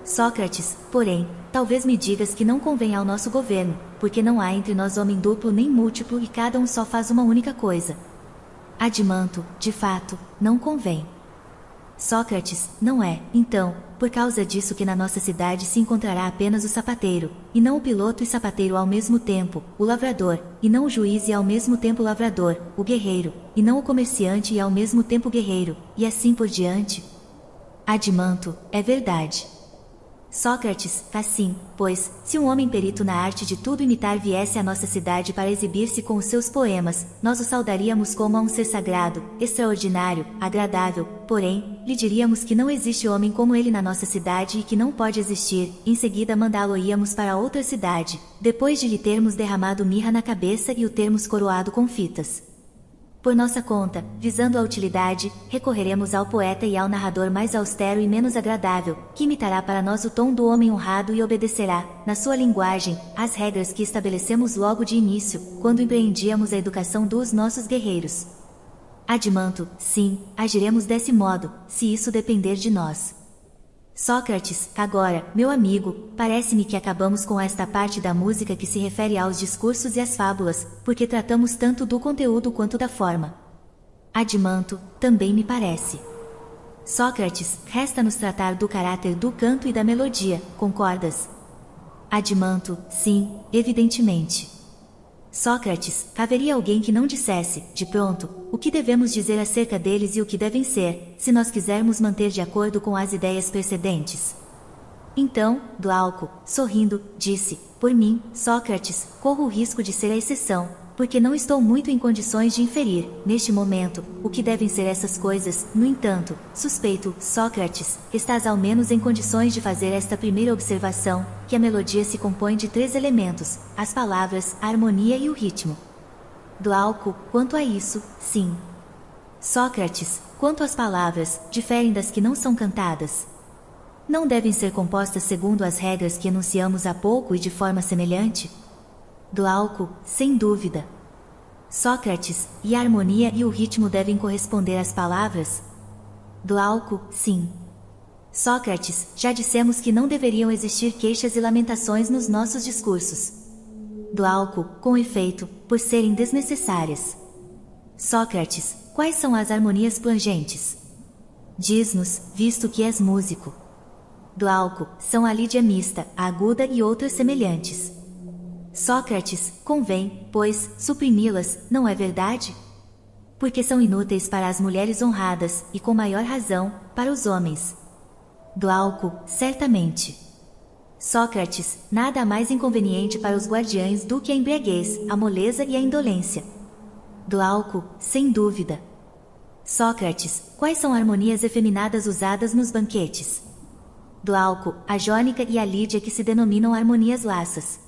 Sócrates, porém, talvez me digas que não convém ao nosso governo, porque não há entre nós homem duplo nem múltiplo e cada um só faz uma única coisa. Adimanto, de fato, não convém. Sócrates, não é, então, por causa disso que na nossa cidade se encontrará apenas o sapateiro, e não o piloto e sapateiro ao mesmo tempo, o lavrador, e não o juiz e ao mesmo tempo o lavrador, o guerreiro, e não o comerciante e ao mesmo tempo o guerreiro, e assim por diante? Adimanto, é verdade. Sócrates, assim, pois, se um homem perito na arte de tudo imitar viesse à nossa cidade para exibir-se com os seus poemas, nós o saudaríamos como a um ser sagrado, extraordinário, agradável, porém, lhe diríamos que não existe homem como ele na nossa cidade e que não pode existir, em seguida mandá-lo-íamos para outra cidade, depois de lhe termos derramado mirra na cabeça e o termos coroado com fitas. Por nossa conta, visando a utilidade, recorreremos ao poeta e ao narrador mais austero e menos agradável, que imitará para nós o tom do homem honrado e obedecerá, na sua linguagem, às regras que estabelecemos logo de início, quando empreendíamos a educação dos nossos guerreiros. Adimanto, sim, agiremos desse modo, se isso depender de nós. Sócrates, agora, meu amigo, parece-me que acabamos com esta parte da música que se refere aos discursos e às fábulas, porque tratamos tanto do conteúdo quanto da forma. Adimanto, também me parece. Sócrates, resta-nos tratar do caráter do canto e da melodia, concordas? Adimanto, sim, evidentemente. Sócrates, haveria alguém que não dissesse, de pronto, o que devemos dizer acerca deles e o que devem ser, se nós quisermos manter de acordo com as ideias precedentes? Então, Glauco, sorrindo, disse, por mim, Sócrates, corro o risco de ser a exceção, porque não estou muito em condições de inferir, neste momento, o que devem ser essas coisas. No entanto, suspeito, Sócrates, estás ao menos em condições de fazer esta primeira observação, que a melodia se compõe de 3 elementos, as palavras, a harmonia e o ritmo. Glauco, quanto a isso, sim. Sócrates, quanto às palavras, diferem das que não são cantadas. Não devem ser compostas segundo as regras que enunciamos há pouco e de forma semelhante? Glauco, sem dúvida. Sócrates, e a harmonia e o ritmo devem corresponder às palavras? Glauco, sim. Sócrates, já dissemos que não deveriam existir queixas e lamentações nos nossos discursos. Glauco, com efeito, por serem desnecessárias. Sócrates, quais são as harmonias plangentes? Diz-nos, visto que és músico. Glauco, são a lídia mista, a aguda e outras semelhantes. Sócrates, convém, pois, suprimi-las, não é verdade? Porque são inúteis para as mulheres honradas, e com maior razão, para os homens. Glauco, certamente. Sócrates, nada há mais inconveniente para os guardiães do que a embriaguez, a moleza e a indolência. Glauco, sem dúvida. Sócrates, quais são harmonias efeminadas usadas nos banquetes? Glauco, a jônica e a lídia que se denominam harmonias laças.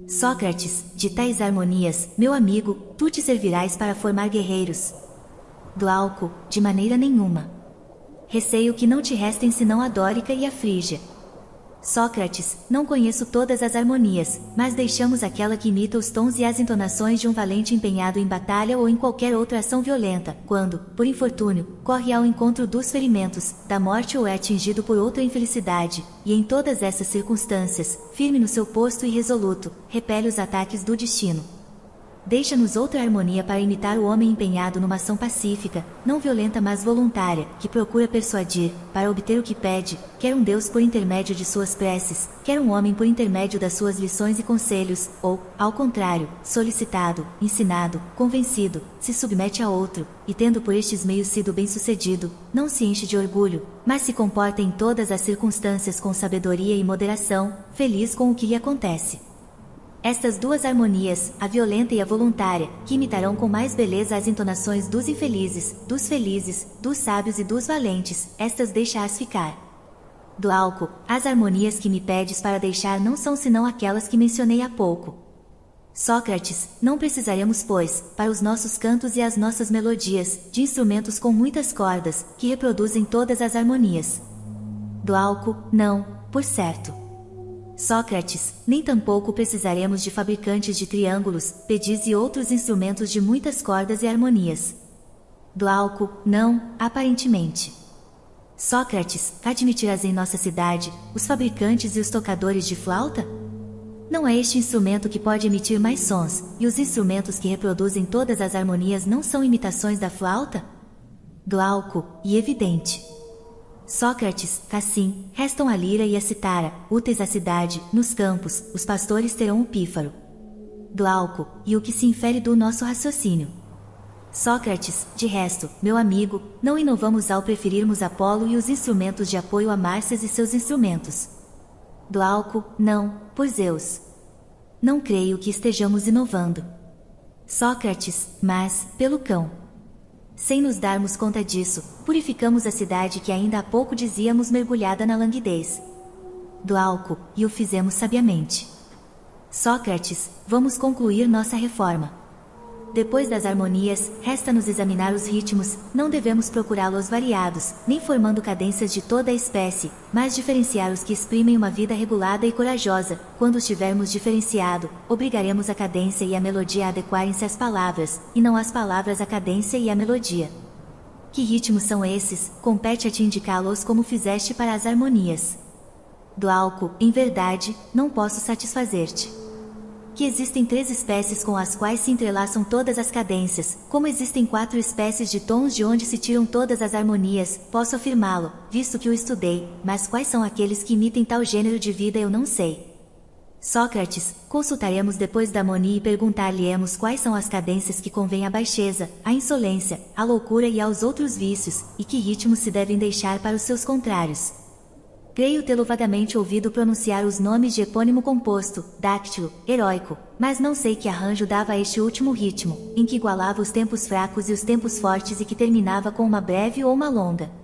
Sócrates, de tais harmonias, meu amigo, tu te servirás para formar guerreiros. Glauco, de maneira nenhuma. Receio que não te restem senão a dórica e a frígia. Sócrates, não conheço todas as harmonias, mas deixamos aquela que imita os tons e as entonações de um valente empenhado em batalha ou em qualquer outra ação violenta, quando, por infortúnio, corre ao encontro dos ferimentos, da morte ou é atingido por outra infelicidade, e em todas essas circunstâncias, firme no seu posto e resoluto, repele os ataques do destino. Deixa-nos outra harmonia para imitar o homem empenhado numa ação pacífica, não violenta mas voluntária, que procura persuadir, para obter o que pede, quer um Deus por intermédio de suas preces, quer um homem por intermédio das suas lições e conselhos, ou, ao contrário, solicitado, ensinado, convencido, se submete a outro, e tendo por estes meios sido bem-sucedido, não se enche de orgulho, mas se comporta em todas as circunstâncias com sabedoria e moderação, feliz com o que lhe acontece. Estas duas harmonias, a violenta e a voluntária, que imitarão com mais beleza as entonações dos infelizes, dos felizes, dos sábios e dos valentes, estas deixa-as ficar. Glauco, as harmonias que me pedes para deixar não são senão aquelas que mencionei há pouco. Sócrates, não precisaremos, pois, para os nossos cantos e as nossas melodias, de instrumentos com muitas cordas, que reproduzem todas as harmonias. Glauco, não, por certo. Sócrates, nem tampouco precisaremos de fabricantes de triângulos, pedis e outros instrumentos de muitas cordas e harmonias. Glauco, não, aparentemente. Sócrates, admitirás em nossa cidade, os fabricantes e os tocadores de flauta? Não é este instrumento que pode emitir mais sons, e os instrumentos que reproduzem todas as harmonias não são imitações da flauta? Glauco, e evidente. Sócrates, assim, restam a lira e a citara, úteis à cidade, nos campos, os pastores terão o pífaro. Glauco, e o que se infere do nosso raciocínio. Sócrates, de resto, meu amigo, não inovamos ao preferirmos Apolo e os instrumentos de apoio a Márcias e seus instrumentos. Glauco, não, por Zeus. Não creio que estejamos inovando. Sócrates, mas, pelo cão. Sem nos darmos conta disso, purificamos a cidade que ainda há pouco dizíamos mergulhada na languidez. Glauco, e o fizemos sabiamente. Sócrates, vamos concluir nossa reforma. Depois das harmonias, resta-nos examinar os ritmos, não devemos procurá-los variados, nem formando cadências de toda a espécie, mas diferenciar os que exprimem uma vida regulada e corajosa. Quando os tivermos diferenciado, obrigaremos a cadência e a melodia a adequarem-se às palavras, e não as palavras à cadência e à melodia. Que ritmos são esses? Compete a ti indicá-los como fizeste para as harmonias. Glauco, em verdade, não posso satisfazer-te. Que existem 3 espécies com as quais se entrelaçam todas as cadências, como existem 4 espécies de tons de onde se tiram todas as harmonias, posso afirmá-lo, visto que o estudei, mas quais são aqueles que imitem tal gênero de vida eu não sei. Sócrates, consultaremos depois da harmonia e perguntar-lhe-emos quais são as cadências que convêm à baixeza, à insolência, à loucura e aos outros vícios, e que ritmos se devem deixar para os seus contrários. Creio tê-lo vagamente ouvido pronunciar os nomes de epônimo composto, dáctilo, heróico, mas não sei que arranjo dava a este último ritmo, em que igualava os tempos fracos e os tempos fortes e que terminava com uma breve ou uma longa.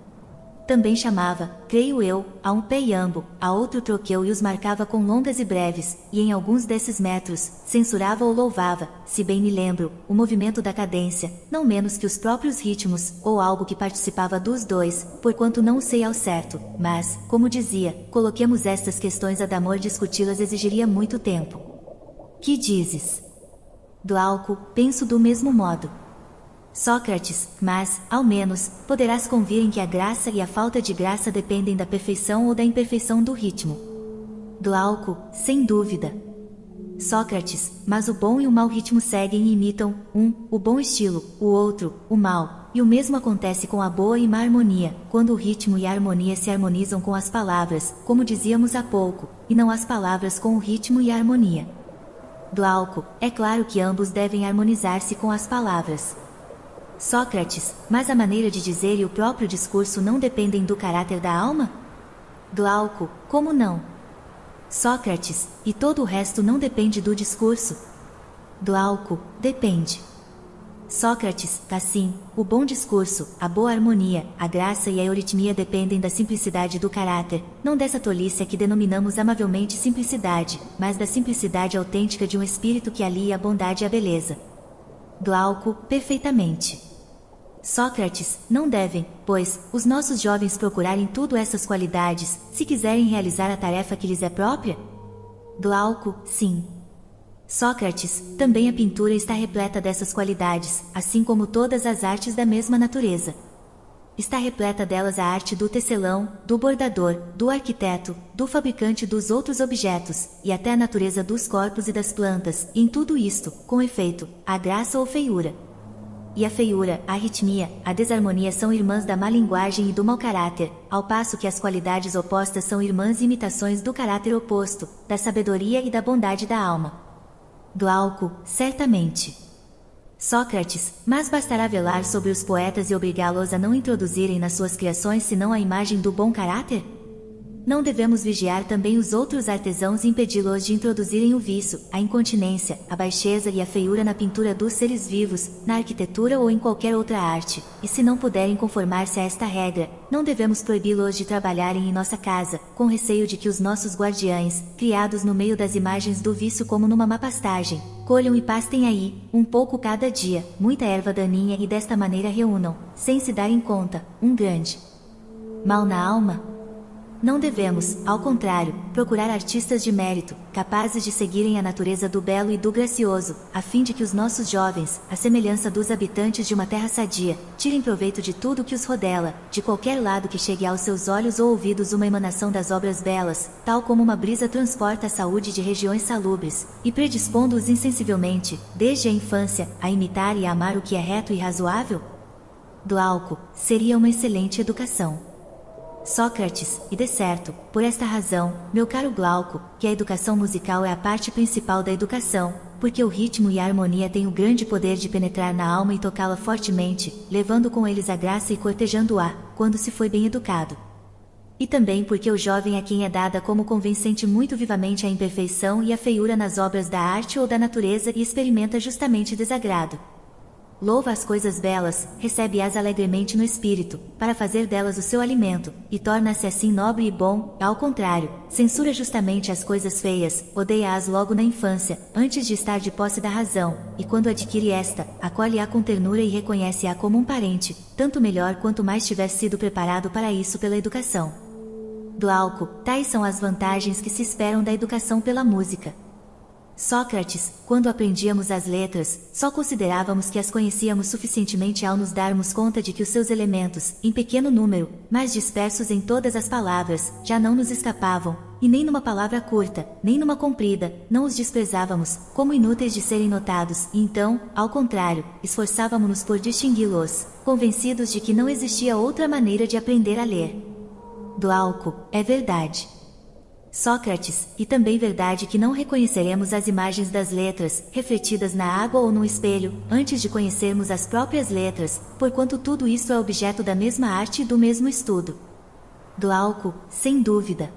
Também chamava, creio eu, a um pé iambo, a outro troqueu e os marcava com longas e breves, e em alguns desses metros, censurava ou louvava, se bem me lembro, o movimento da cadência, não menos que os próprios ritmos, ou algo que participava dos 2, porquanto não o sei ao certo, mas, como dizia, coloquemos estas questões a damor discuti-las exigiria muito tempo. Que dizes? Glauco, penso do mesmo modo. Sócrates, mas, ao menos, poderás convir em que a graça e a falta de graça dependem da perfeição ou da imperfeição do ritmo. Glauco, sem dúvida. Sócrates, mas o bom e o mau ritmo seguem e imitam, o bom estilo, o outro, o mau, e o mesmo acontece com a boa e má harmonia, quando o ritmo e a harmonia se harmonizam com as palavras, como dizíamos há pouco, e não as palavras com o ritmo e a harmonia. Glauco, é claro que ambos devem harmonizar-se com as palavras. Sócrates, mas a maneira de dizer e o próprio discurso não dependem do caráter da alma? Glauco, como não? Sócrates, e todo o resto não depende do discurso? Glauco, depende. Sócrates, assim, o bom discurso, a boa harmonia, a graça e a euritmia dependem da simplicidade do caráter, não dessa tolice a que denominamos amavelmente simplicidade, mas da simplicidade autêntica de um espírito que alia a bondade e a beleza. Glauco, perfeitamente. Sócrates, não devem, pois, os nossos jovens procurar em tudo essas qualidades, se quiserem realizar a tarefa que lhes é própria? Glauco, sim. Sócrates, também a pintura está repleta dessas qualidades, assim como todas as artes da mesma natureza. Está repleta delas a arte do tecelão, do bordador, do arquiteto, do fabricante dos outros objetos, e até a natureza dos corpos e das plantas, e em tudo isto, com efeito, a graça ou feiura. E a feiura, a arritmia, a desarmonia são irmãs da má linguagem e do mau caráter, ao passo que as qualidades opostas são irmãs e imitações do caráter oposto, da sabedoria e da bondade da alma. Glauco, certamente. Sócrates, mas bastará velar sobre os poetas e obrigá-los a não introduzirem nas suas criações senão a imagem do bom caráter? Não devemos vigiar também os outros artesãos e impedi-los de introduzirem o vício, a incontinência, a baixeza e a feiura na pintura dos seres vivos, na arquitetura ou em qualquer outra arte, e se não puderem conformar-se a esta regra, não devemos proibi-los de trabalharem em nossa casa, com receio de que os nossos guardiães, criados no meio das imagens do vício como numa má pastagem, colham e pastem aí, um pouco cada dia, muita erva daninha e desta maneira reúnam, sem se darem conta, um grande mal na alma? Não devemos, ao contrário, procurar artistas de mérito, capazes de seguirem a natureza do belo e do gracioso, a fim de que os nossos jovens, à semelhança dos habitantes de uma terra sadia, tirem proveito de tudo que os rodela, de qualquer lado que chegue aos seus olhos ou ouvidos uma emanação das obras belas, tal como uma brisa transporta a saúde de regiões salubres, e predispondo-os insensivelmente, desde a infância, a imitar e a amar o que é reto e razoável? Glauco, seria uma excelente educação. Sócrates, e de certo, por esta razão, meu caro Glauco, que a educação musical é a parte principal da educação, porque o ritmo e a harmonia têm o grande poder de penetrar na alma e tocá-la fortemente, levando com eles a graça e cortejando-a, quando se foi bem educado. E também porque o jovem a quem é dada como convém sente muito vivamente a imperfeição e a feiura nas obras da arte ou da natureza e experimenta justamente desagrado. Louva as coisas belas, recebe-as alegremente no espírito, para fazer delas o seu alimento, e torna-se assim nobre e bom, ao contrário, censura justamente as coisas feias, odeia-as logo na infância, antes de estar de posse da razão, e quando adquire esta, acolhe-a com ternura e reconhece-a como um parente, tanto melhor quanto mais tiver sido preparado para isso pela educação. Glauco, tais são as vantagens que se esperam da educação pela música. Sócrates, quando aprendíamos as letras, só considerávamos que as conhecíamos suficientemente ao nos darmos conta de que os seus elementos, em pequeno número, mas dispersos em todas as palavras, já não nos escapavam, e nem numa palavra curta, nem numa comprida, não os desprezávamos, como inúteis de serem notados, e então, ao contrário, esforçávamos-nos por distingui-los, convencidos de que não existia outra maneira de aprender a ler. Glauco, é verdade. Sócrates, e também verdade que não reconheceremos as imagens das letras, refletidas na água ou no espelho, antes de conhecermos as próprias letras, porquanto tudo isso é objeto da mesma arte e do mesmo estudo. Glauco, sem dúvida.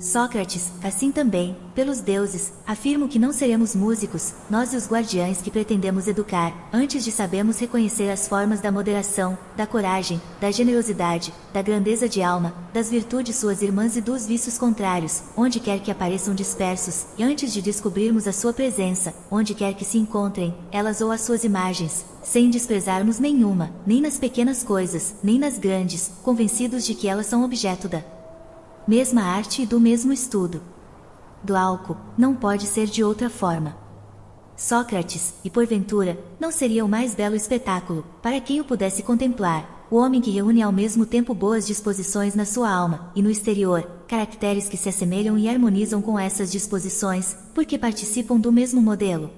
Sócrates, assim também, pelos deuses, afirmo que não seremos músicos, nós e os guardiães que pretendemos educar, antes de sabermos reconhecer as formas da moderação, da coragem, da generosidade, da grandeza de alma, das virtudes suas irmãs e dos vícios contrários, onde quer que apareçam dispersos, e antes de descobrirmos a sua presença, onde quer que se encontrem, elas ou as suas imagens, sem desprezarmos nenhuma, nem nas pequenas coisas, nem nas grandes, convencidos de que elas são objeto da mesma arte e do mesmo estudo. Glauco, não pode ser de outra forma. Sócrates, e porventura, não seria o mais belo espetáculo, para quem o pudesse contemplar, o homem que reúne ao mesmo tempo boas disposições na sua alma, e no exterior, caracteres que se assemelham e harmonizam com essas disposições, porque participam do mesmo modelo?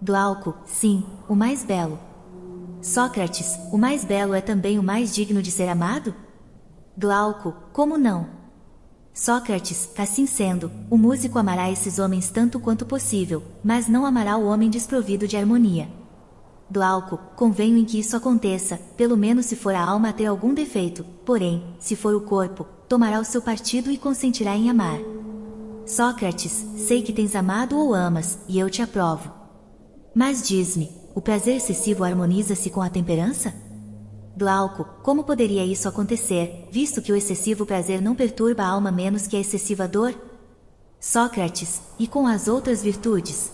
Glauco, sim, o mais belo. Sócrates, o mais belo é também o mais digno de ser amado? Glauco, como não? Sócrates, assim sendo, o músico amará esses homens tanto quanto possível, mas não amará o homem desprovido de harmonia. Glauco, convenho em que isso aconteça, pelo menos se for a alma a ter algum defeito, porém, se for o corpo, tomará o seu partido e consentirá em amar. Sócrates, sei que tens amado ou amas, e eu te aprovo. Mas diz-me, o prazer excessivo harmoniza-se com a temperança? Glauco, como poderia isso acontecer, visto que o excessivo prazer não perturba a alma menos que a excessiva dor? Sócrates, e com as outras virtudes?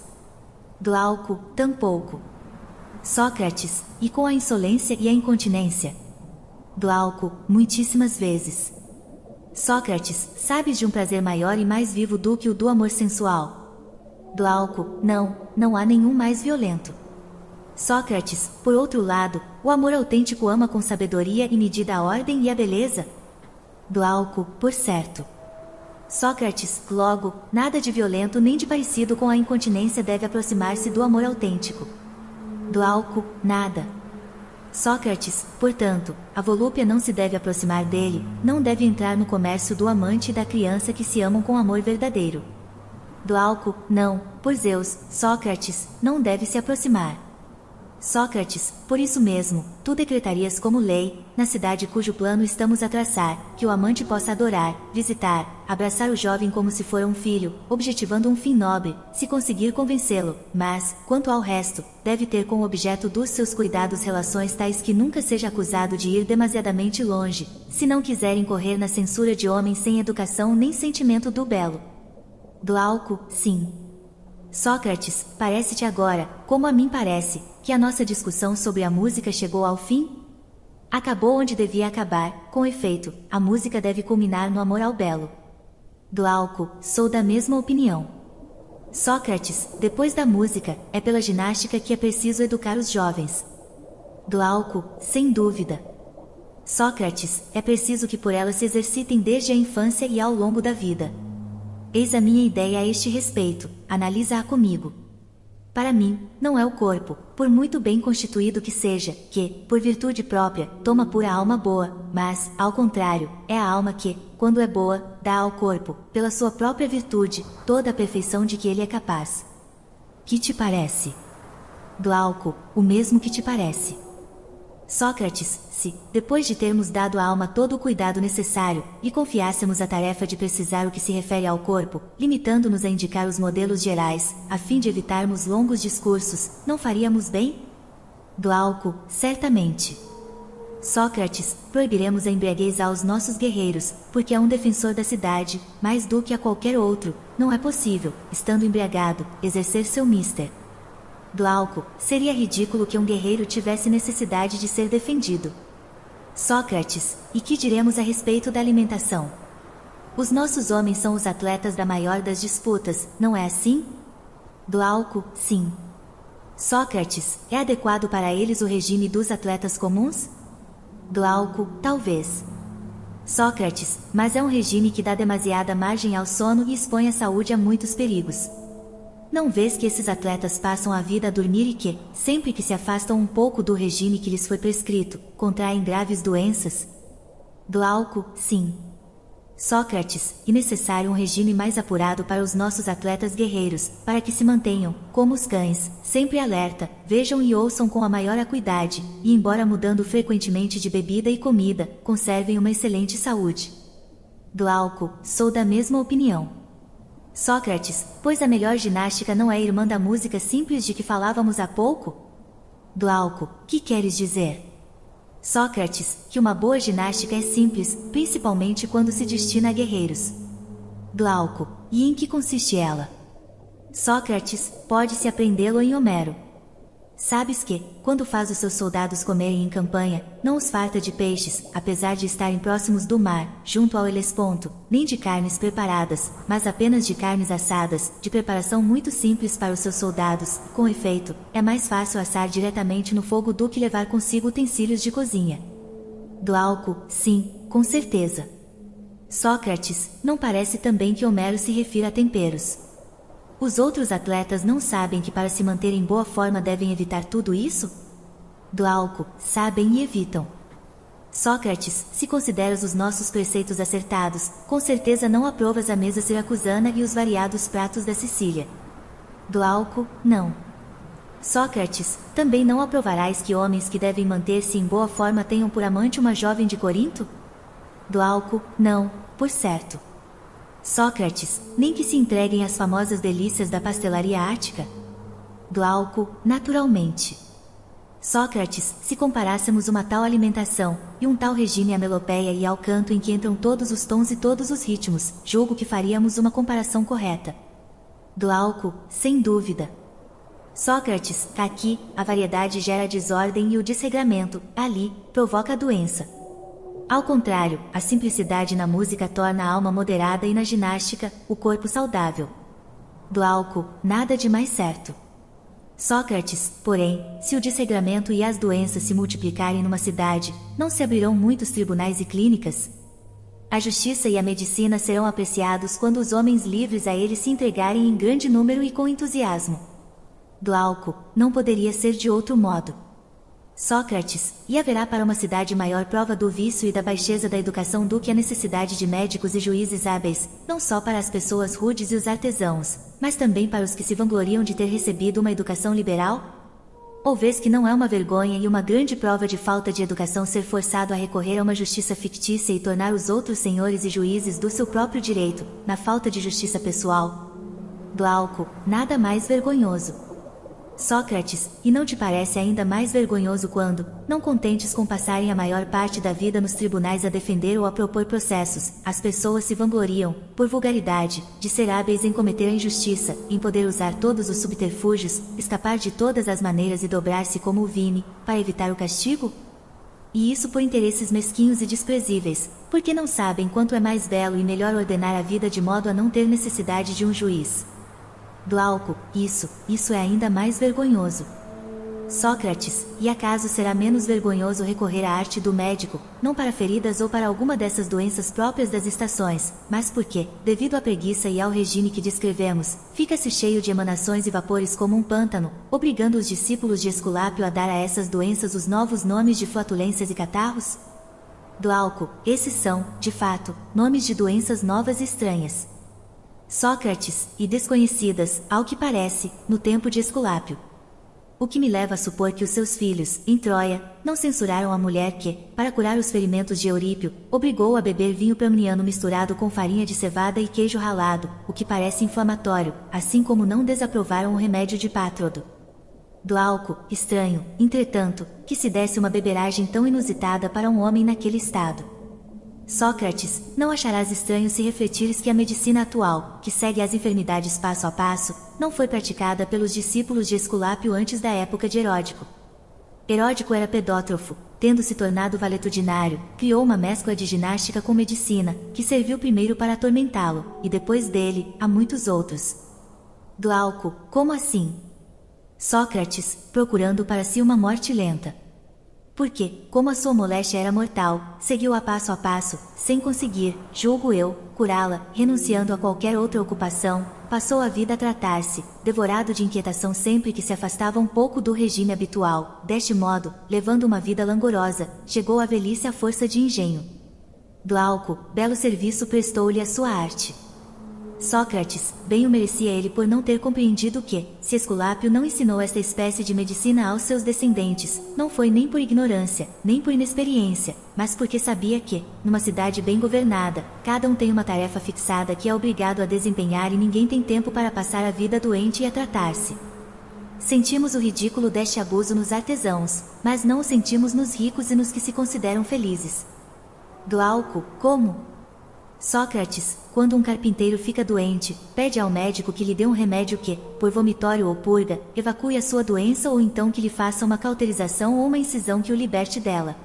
Glauco, tampouco. Sócrates, e com a insolência e a incontinência? Glauco, muitíssimas vezes. Sócrates, sabes de um prazer maior e mais vivo do que o do amor sensual? Glauco, não há nenhum mais violento. Sócrates, por outro lado, o amor autêntico ama com sabedoria e medida a ordem e a beleza? Glauco, por certo. Sócrates, logo, nada de violento nem de parecido com a incontinência deve aproximar-se do amor autêntico. Glauco, nada. Sócrates, portanto, a volúpia não se deve aproximar dele, não deve entrar no comércio do amante e da criança que se amam com amor verdadeiro. Glauco, não, por Zeus, Sócrates, não deve se aproximar. Sócrates, por isso mesmo, tu decretarias como lei, na cidade cujo plano estamos a traçar, que o amante possa adorar, visitar, abraçar o jovem como se fora um filho, objetivando um fim nobre, se conseguir convencê-lo, mas, quanto ao resto, deve ter com o objeto dos seus cuidados relações tais que nunca seja acusado de ir demasiadamente longe, se não quiser incorrer na censura de homens sem educação nem sentimento do belo. Glauco, sim. Sócrates, parece-te agora, como a mim parece, que a nossa discussão sobre a música chegou ao fim? Acabou onde devia acabar, com efeito, a música deve culminar no amor ao belo. Glauco, sou da mesma opinião. Sócrates, depois da música, é pela ginástica que é preciso educar os jovens. Glauco, sem dúvida. Sócrates, é preciso que por ela se exercitem desde a infância e ao longo da vida. Eis a minha ideia a este respeito, analisa-a comigo. Para mim, não é o corpo, por muito bem constituído que seja, que, por virtude própria, toma pura alma boa, mas, ao contrário, é a alma que, quando é boa, dá ao corpo, pela sua própria virtude, toda a perfeição de que ele é capaz. Que te parece? Glauco, o mesmo que te parece. Sócrates, se, depois de termos dado à alma todo o cuidado necessário, lhe confiássemos a tarefa de precisar o que se refere ao corpo, limitando-nos a indicar os modelos gerais, a fim de evitarmos longos discursos, não faríamos bem? Glauco, certamente. Sócrates, proibiremos a embriaguez aos nossos guerreiros, porque é um defensor da cidade, mais do que a qualquer outro, não é possível, estando embriagado, exercer seu mister. Glauco, seria ridículo que um guerreiro tivesse necessidade de ser defendido. Sócrates, e que diremos a respeito da alimentação? Os nossos homens são os atletas da maior das disputas, não é assim? Glauco, sim. Sócrates, é adequado para eles o regime dos atletas comuns? Glauco, talvez. Sócrates, mas é um regime que dá demasiada margem ao sono e expõe a saúde a muitos perigos. Não vês que esses atletas passam a vida a dormir e que, sempre que se afastam um pouco do regime que lhes foi prescrito, contraem graves doenças? Glauco, sim. Sócrates, é necessário um regime mais apurado para os nossos atletas guerreiros, para que se mantenham, como os cães, sempre alerta, vejam e ouçam com a maior acuidade, e embora mudando frequentemente de bebida e comida, conservem uma excelente saúde. Glauco, sou da mesma opinião. Sócrates, pois a melhor ginástica não é irmã da música simples de que falávamos há pouco? Glauco, que queres dizer? Sócrates, que uma boa ginástica é simples, principalmente quando se destina a guerreiros. Glauco, e em que consiste ela? Sócrates, pode-se aprendê-lo em Homero. Sabes que, quando faz os seus soldados comerem em campanha, não os farta de peixes, apesar de estarem próximos do mar, junto ao Helesponto, nem de carnes preparadas, mas apenas de carnes assadas, de preparação muito simples para os seus soldados. Com efeito, é mais fácil assar diretamente no fogo do que levar consigo utensílios de cozinha. Glauco, sim, com certeza. Sócrates, não parece também que Homero se refira a temperos. Os outros atletas não sabem que para se manter em boa forma devem evitar tudo isso? Glauco, sabem e evitam. Sócrates, se consideras os nossos preceitos acertados, com certeza não aprovas a mesa siracusana e os variados pratos da Sicília. Glauco, não. Sócrates, também não aprovarás que homens que devem manter-se em boa forma tenham por amante uma jovem de Corinto? Glauco, não, por certo. Sócrates, nem que se entreguem às famosas delícias da pastelaria ática? Glauco, naturalmente. Sócrates, se comparássemos uma tal alimentação, e um tal regime à melopeia e ao canto em que entram todos os tons e todos os ritmos, julgo que faríamos uma comparação correta. Glauco, sem dúvida. Sócrates, aqui, a variedade gera a desordem e o desregramento, ali, provoca a doença. Ao contrário, a simplicidade na música torna a alma moderada e na ginástica, o corpo saudável. Glauco, nada de mais certo. Sócrates, porém, se o desregramento e as doenças se multiplicarem numa cidade, não se abrirão muitos tribunais e clínicas? A justiça e a medicina serão apreciados quando os homens livres a eles se entregarem em grande número e com entusiasmo. Glauco, não poderia ser de outro modo. Sócrates, e haverá para uma cidade maior prova do vício e da baixeza da educação do que a necessidade de médicos e juízes hábeis, não só para as pessoas rudes e os artesãos, mas também para os que se vangloriam de ter recebido uma educação liberal? Ou vês que não é uma vergonha e uma grande prova de falta de educação ser forçado a recorrer a uma justiça fictícia e tornar os outros senhores e juízes do seu próprio direito, na falta de justiça pessoal? Glauco, nada mais vergonhoso. Sócrates, e não te parece ainda mais vergonhoso quando, não contentes com passarem a maior parte da vida nos tribunais a defender ou a propor processos, as pessoas se vangloriam, por vulgaridade, de ser hábeis em cometer a injustiça, em poder usar todos os subterfúgios, escapar de todas as maneiras e dobrar-se como o vime, para evitar o castigo? E isso por interesses mesquinhos e desprezíveis, porque não sabem quanto é mais belo e melhor ordenar a vida de modo a não ter necessidade de um juiz. Glauco, isso é ainda mais vergonhoso. Sócrates, e acaso será menos vergonhoso recorrer à arte do médico, não para feridas ou para alguma dessas doenças próprias das estações, mas porque, devido à preguiça e ao regime que descrevemos, fica-se cheio de emanações e vapores como um pântano, obrigando os discípulos de Esculápio a dar a essas doenças os novos nomes de flatulências e catarros? Glauco, esses são, de fato, nomes de doenças novas e estranhas. Sócrates, e desconhecidas, ao que parece, no tempo de Esculápio. O que me leva a supor que os seus filhos, em Troia, não censuraram a mulher que, para curar os ferimentos de Eurípio, obrigou a beber vinho pramniano misturado com farinha de cevada e queijo ralado, o que parece inflamatório, assim como não desaprovaram o remédio de Pátrodo. Glauco, estranho, entretanto, que se desse uma beberagem tão inusitada para um homem naquele estado. Sócrates, não acharás estranho se refletires que a medicina atual, que segue as enfermidades passo a passo, não foi praticada pelos discípulos de Esculápio antes da época de Heródico. Heródico era pedótrofo, tendo se tornado valetudinário, criou uma mescla de ginástica com medicina, que serviu primeiro para atormentá-lo, e depois dele, a muitos outros. Glauco, como assim? Sócrates, procurando para si uma morte lenta. Porque, como a sua moléstia era mortal, seguiu-a passo a passo, sem conseguir, julgo eu, curá-la, renunciando a qualquer outra ocupação, passou a vida a tratar-se, devorado de inquietação sempre que se afastava um pouco do regime habitual. Deste modo, levando uma vida langorosa, chegou à velhice à força de engenho. Glauco, belo serviço prestou-lhe a sua arte. Sócrates, bem o merecia ele por não ter compreendido que, se Esculápio não ensinou esta espécie de medicina aos seus descendentes, não foi nem por ignorância, nem por inexperiência, mas porque sabia que, numa cidade bem governada, cada um tem uma tarefa fixada que é obrigado a desempenhar e ninguém tem tempo para passar a vida doente e a tratar-se. Sentimos o ridículo deste abuso nos artesãos, mas não o sentimos nos ricos e nos que se consideram felizes. Glauco, como? Sócrates, quando um carpinteiro fica doente, pede ao médico que lhe dê um remédio que, por vomitório ou purga, evacue a sua doença ou então que lhe faça uma cauterização ou uma incisão que o liberte dela.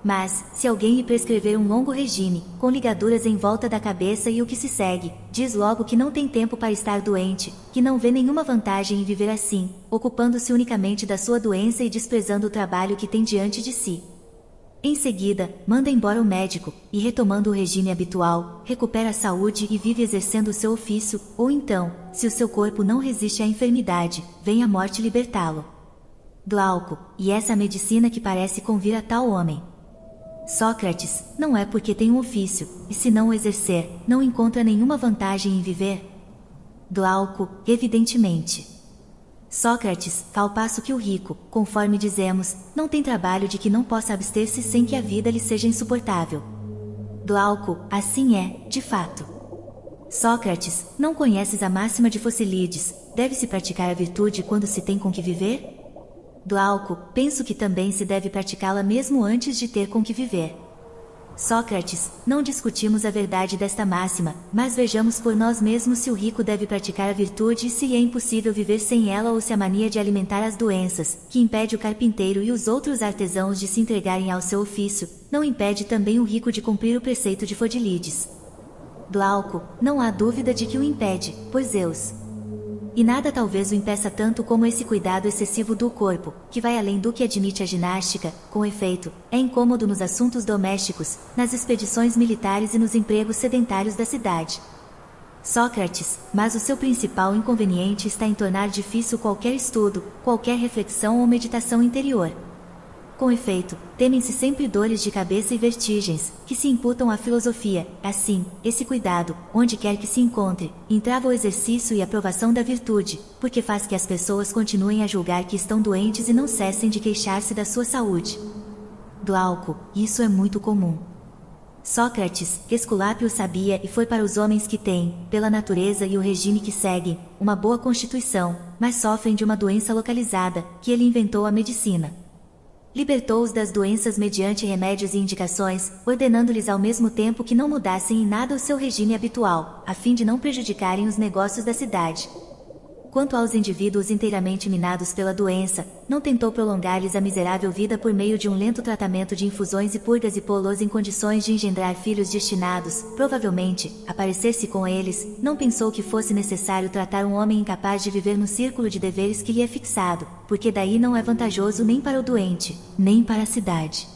Mas, se alguém lhe prescrever um longo regime, com ligaduras em volta da cabeça e o que se segue, diz logo que não tem tempo para estar doente, que não vê nenhuma vantagem em viver assim, ocupando-se unicamente da sua doença e desprezando o trabalho que tem diante de si. Em seguida, manda embora o médico, e retomando o regime habitual, recupera a saúde e vive exercendo o seu ofício, ou então, se o seu corpo não resiste à enfermidade, vem a morte libertá-lo. Glauco, e essa medicina que parece convir a tal homem. Sócrates, não é porque tem um ofício, e se não o exercer, não encontra nenhuma vantagem em viver? Glauco, evidentemente. Sócrates, ao passo que o rico, conforme dizemos, não tem trabalho de que não possa abster-se sem que a vida lhe seja insuportável. Glauco, assim é, de fato. Sócrates, não conheces a máxima de Focilíides, deve-se praticar a virtude quando se tem com que viver? Glauco, penso que também se deve praticá-la mesmo antes de ter com que viver. Sócrates, não discutimos a verdade desta máxima, mas vejamos por nós mesmos se o rico deve praticar a virtude e se é impossível viver sem ela ou se a mania de alimentar as doenças, que impede o carpinteiro e os outros artesãos de se entregarem ao seu ofício, não impede também o rico de cumprir o preceito de Focilíides. Glauco, não há dúvida de que o impede, pois Zeus. E nada talvez o impeça tanto como esse cuidado excessivo do corpo, que vai além do que admite a ginástica. Com efeito, é incômodo nos assuntos domésticos, nas expedições militares e nos empregos sedentários da cidade. Sócrates, mas o seu principal inconveniente está em tornar difícil qualquer estudo, qualquer reflexão ou meditação interior. Com efeito, temem-se sempre dores de cabeça e vertigens, que se imputam à filosofia. Assim, esse cuidado, onde quer que se encontre, entrava o exercício e a provação da virtude, porque faz que as pessoas continuem a julgar que estão doentes e não cessem de queixar-se da sua saúde. Glauco, isso é muito comum. Sócrates, Esculápio sabia e foi para os homens que têm, pela natureza e o regime que seguem, uma boa constituição, mas sofrem de uma doença localizada, que ele inventou a medicina. Libertou-os das doenças mediante remédios e indicações, ordenando-lhes ao mesmo tempo que não mudassem em nada o seu regime habitual, a fim de não prejudicarem os negócios da cidade. Quanto aos indivíduos inteiramente minados pela doença, não tentou prolongar-lhes a miserável vida por meio de um lento tratamento de infusões e purgas e pô-los em condições de engendrar filhos destinados, provavelmente, a parecer-se com eles, não pensou que fosse necessário tratar um homem incapaz de viver no círculo de deveres que lhe é fixado, porque daí não é vantajoso nem para o doente, nem para a cidade.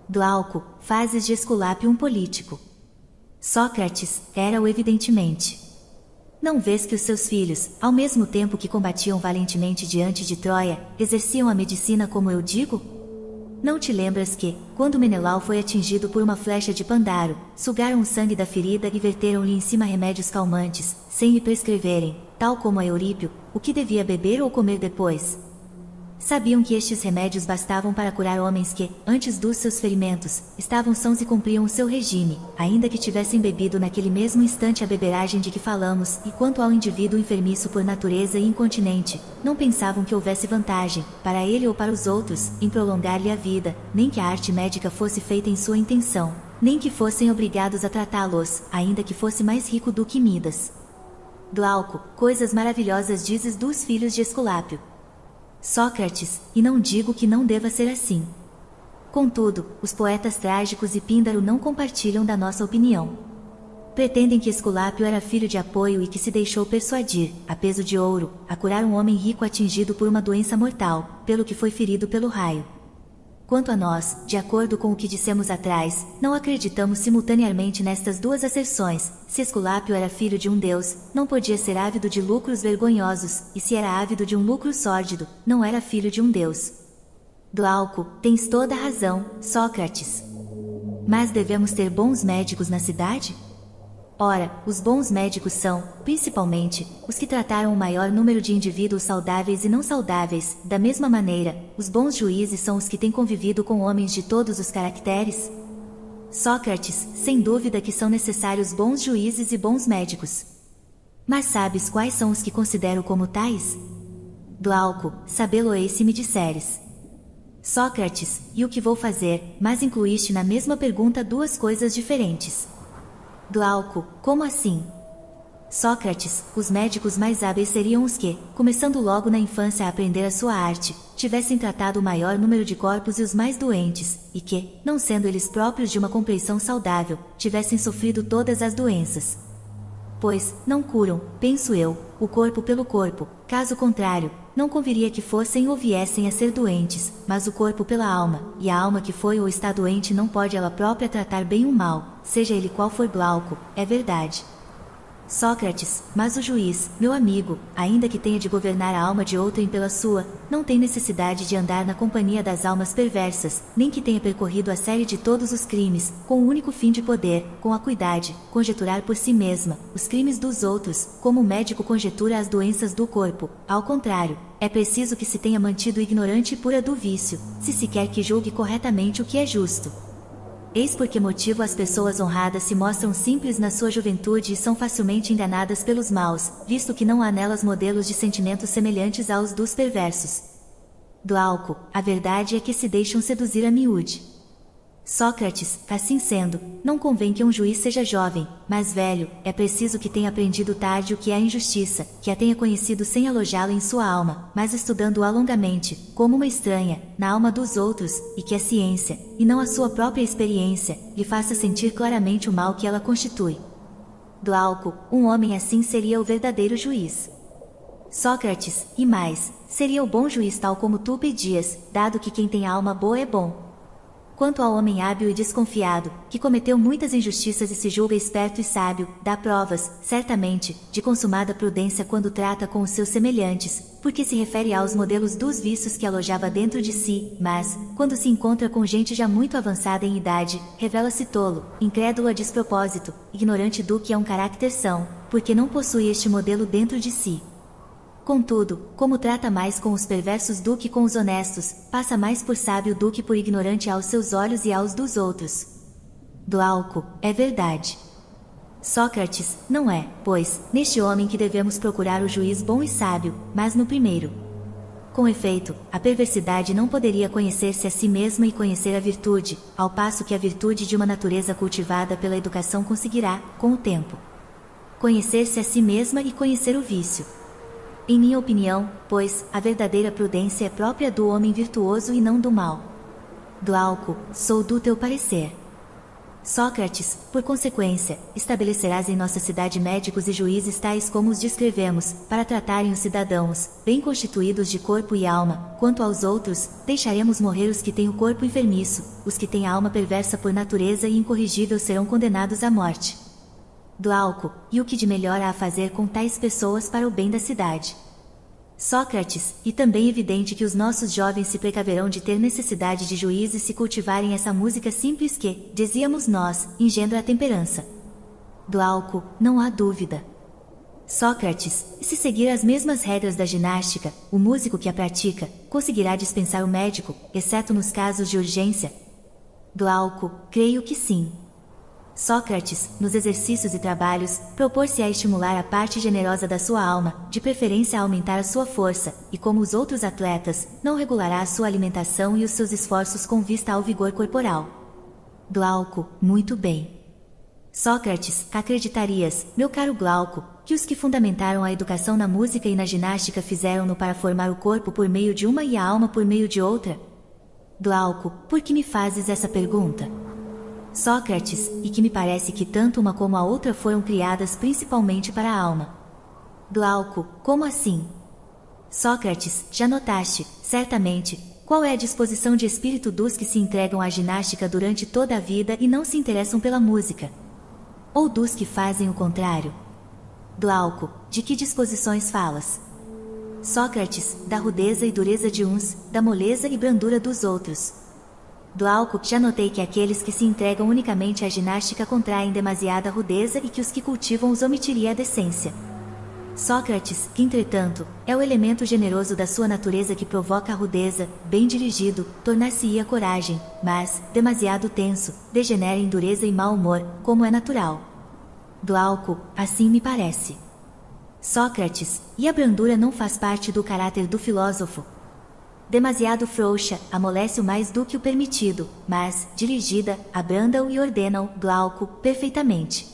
Glauco, fazes de Esculápio um político. Sócrates, era-o evidentemente. Não vês que os seus filhos, ao mesmo tempo que combatiam valentemente diante de Troia, exerciam a medicina como eu digo? Não te lembras que, quando Menelau foi atingido por uma flecha de Pandaro, sugaram o sangue da ferida e verteram-lhe em cima remédios calmantes, sem lhe prescreverem, tal como a Eurípio, o que devia beber ou comer depois? Sabiam que estes remédios bastavam para curar homens que, antes dos seus ferimentos, estavam sãos e cumpriam o seu regime, ainda que tivessem bebido naquele mesmo instante a beberagem de que falamos, e quanto ao indivíduo enfermiço por natureza e incontinente, não pensavam que houvesse vantagem, para ele ou para os outros, em prolongar-lhe a vida, nem que a arte médica fosse feita em sua intenção, nem que fossem obrigados a tratá-los, ainda que fosse mais rico do que Midas. Glauco, coisas maravilhosas dizes dos filhos de Esculápio. Sócrates, e não digo que não deva ser assim. Contudo, os poetas trágicos e Píndaro não compartilham da nossa opinião. Pretendem que Esculápio era filho de Apoio e que se deixou persuadir, a peso de ouro, a curar um homem rico atingido por uma doença mortal, pelo que foi ferido pelo raio. Quanto a nós, de acordo com o que dissemos atrás, não acreditamos simultaneamente nestas duas asserções. Se Esculápio era filho de um deus, não podia ser ávido de lucros vergonhosos, e se era ávido de um lucro sórdido, não era filho de um deus. Glauco, tens toda a razão, Sócrates. Mas devemos ter bons médicos na cidade? Ora, os bons médicos são, principalmente, os que trataram o maior número de indivíduos saudáveis e não saudáveis. Da mesma maneira, os bons juízes são os que têm convivido com homens de todos os caracteres? Sócrates, sem dúvida que são necessários bons juízes e bons médicos. Mas sabes quais são os que considero como tais? Glauco, sabê-lo-ei se me disseres. Sócrates, e o que vou fazer? Mas incluíste na mesma pergunta duas coisas diferentes. Glauco, como assim? Sócrates, os médicos mais hábeis seriam os que, começando logo na infância a aprender a sua arte, tivessem tratado o maior número de corpos e os mais doentes, e que, não sendo eles próprios de uma compleição saudável, tivessem sofrido todas as doenças. Pois, não curam, penso eu, o corpo pelo corpo, caso contrário, não conviria que fossem ou viessem a ser doentes, mas o corpo pela alma, e a alma que foi ou está doente não pode ela própria tratar bem o mal, seja ele qual for. Glauco, é verdade. Sócrates, mas o juiz, meu amigo, ainda que tenha de governar a alma de outrem pela sua, não tem necessidade de andar na companhia das almas perversas, nem que tenha percorrido a série de todos os crimes, com o único fim de poder, com acuidade, conjeturar por si mesma, os crimes dos outros, como o médico conjetura as doenças do corpo. Ao contrário, é preciso que se tenha mantido ignorante e pura do vício, se se quer que julgue corretamente o que é justo. Eis por que motivo as pessoas honradas se mostram simples na sua juventude e são facilmente enganadas pelos maus, visto que não há nelas modelos de sentimentos semelhantes aos dos perversos. Glauco, a verdade é que se deixam seduzir a miúde. Sócrates, assim sendo, não convém que um juiz seja jovem, mas velho, é preciso que tenha aprendido tarde o que é a injustiça, que a tenha conhecido sem alojá-la em sua alma, mas estudando-a longamente, como uma estranha, na alma dos outros, e que a ciência, e não a sua própria experiência, lhe faça sentir claramente o mal que ela constitui. Glauco, um homem assim seria o verdadeiro juiz. Sócrates, e mais, seria o bom juiz tal como tu pedias, dado que quem tem alma boa é bom. Quanto ao homem hábil e desconfiado, que cometeu muitas injustiças e se julga esperto e sábio, dá provas, certamente, de consumada prudência quando trata com os seus semelhantes, porque se refere aos modelos dos vícios que alojava dentro de si, mas, quando se encontra com gente já muito avançada em idade, revela-se tolo, incrédulo a despropósito, ignorante do que é um caráter são, porque não possui este modelo dentro de si. Contudo, como trata mais com os perversos do que com os honestos, passa mais por sábio do que por ignorante aos seus olhos e aos dos outros. Glauco, é verdade. Sócrates, não é, pois, neste homem que devemos procurar o juiz bom e sábio, mas no primeiro. Com efeito, a perversidade não poderia conhecer-se a si mesma e conhecer a virtude, ao passo que a virtude de uma natureza cultivada pela educação conseguirá, com o tempo, conhecer-se a si mesma e conhecer o vício. Em minha opinião, pois, a verdadeira prudência é própria do homem virtuoso e não do mal. Glauco, sou do teu parecer. Sócrates, por consequência, estabelecerás em nossa cidade médicos e juízes tais como os descrevemos, para tratarem os cidadãos, bem constituídos de corpo e alma. Quanto aos outros, deixaremos morrer os que têm o corpo enfermiço, os que têm a alma perversa por natureza e incorrigível serão condenados à morte. Glauco, e o que de melhor há a fazer com tais pessoas para o bem da cidade? Sócrates, e também é evidente que os nossos jovens se precaverão de ter necessidade de juízes se cultivarem essa música simples que, dizíamos nós, engendra a temperança. Glauco, não há dúvida. Sócrates, e se seguir as mesmas regras da ginástica, o músico que a pratica, conseguirá dispensar o médico, exceto nos casos de urgência? Glauco, creio que sim. Sócrates, nos exercícios e trabalhos, propor-se-á estimular a parte generosa da sua alma, de preferência a aumentar a sua força, e como os outros atletas, não regulará a sua alimentação e os seus esforços com vista ao vigor corporal. Glauco, muito bem. Sócrates, acreditarias, meu caro Glauco, que os que fundamentaram a educação na música e na ginástica fizeram-no para formar o corpo por meio de uma e a alma por meio de outra? Glauco, por que me fazes essa pergunta? Sócrates, e que me parece que tanto uma como a outra foram criadas principalmente para a alma. Glauco, como assim? Sócrates, já notaste, certamente, qual é a disposição de espírito dos que se entregam à ginástica durante toda a vida e não se interessam pela música? Ou dos que fazem o contrário? Glauco, de que disposições falas? Sócrates, da rudeza e dureza de uns, da moleza e brandura dos outros. Glauco, já notei que aqueles que se entregam unicamente à ginástica contraem demasiada rudeza e que os que cultivam os omitiria a decência. Sócrates, que entretanto, é o elemento generoso da sua natureza que provoca a rudeza, bem dirigido, tornar-se-ia coragem, mas, demasiado tenso, degenera em dureza e mau humor, como é natural. Glauco, assim me parece. Sócrates, e a brandura não faz parte do caráter do filósofo? Demasiado frouxa, amolece-o mais do que o permitido, mas, dirigida, abranda-o e ordena-o, Glauco, perfeitamente.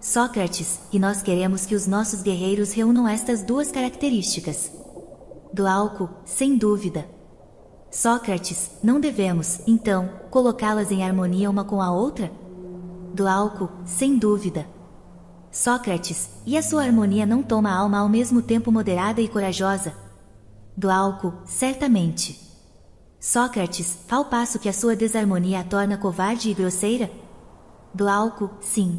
Sócrates, e nós queremos que os nossos guerreiros reúnam estas duas características. Glauco, sem dúvida. Sócrates, não devemos, então, colocá-las em harmonia uma com a outra? Glauco, sem dúvida. Sócrates, e a sua harmonia não toma a alma ao mesmo tempo moderada e corajosa? Glauco, certamente. Sócrates, ao passo que a sua desarmonia a torna covarde e grosseira? Glauco, sim.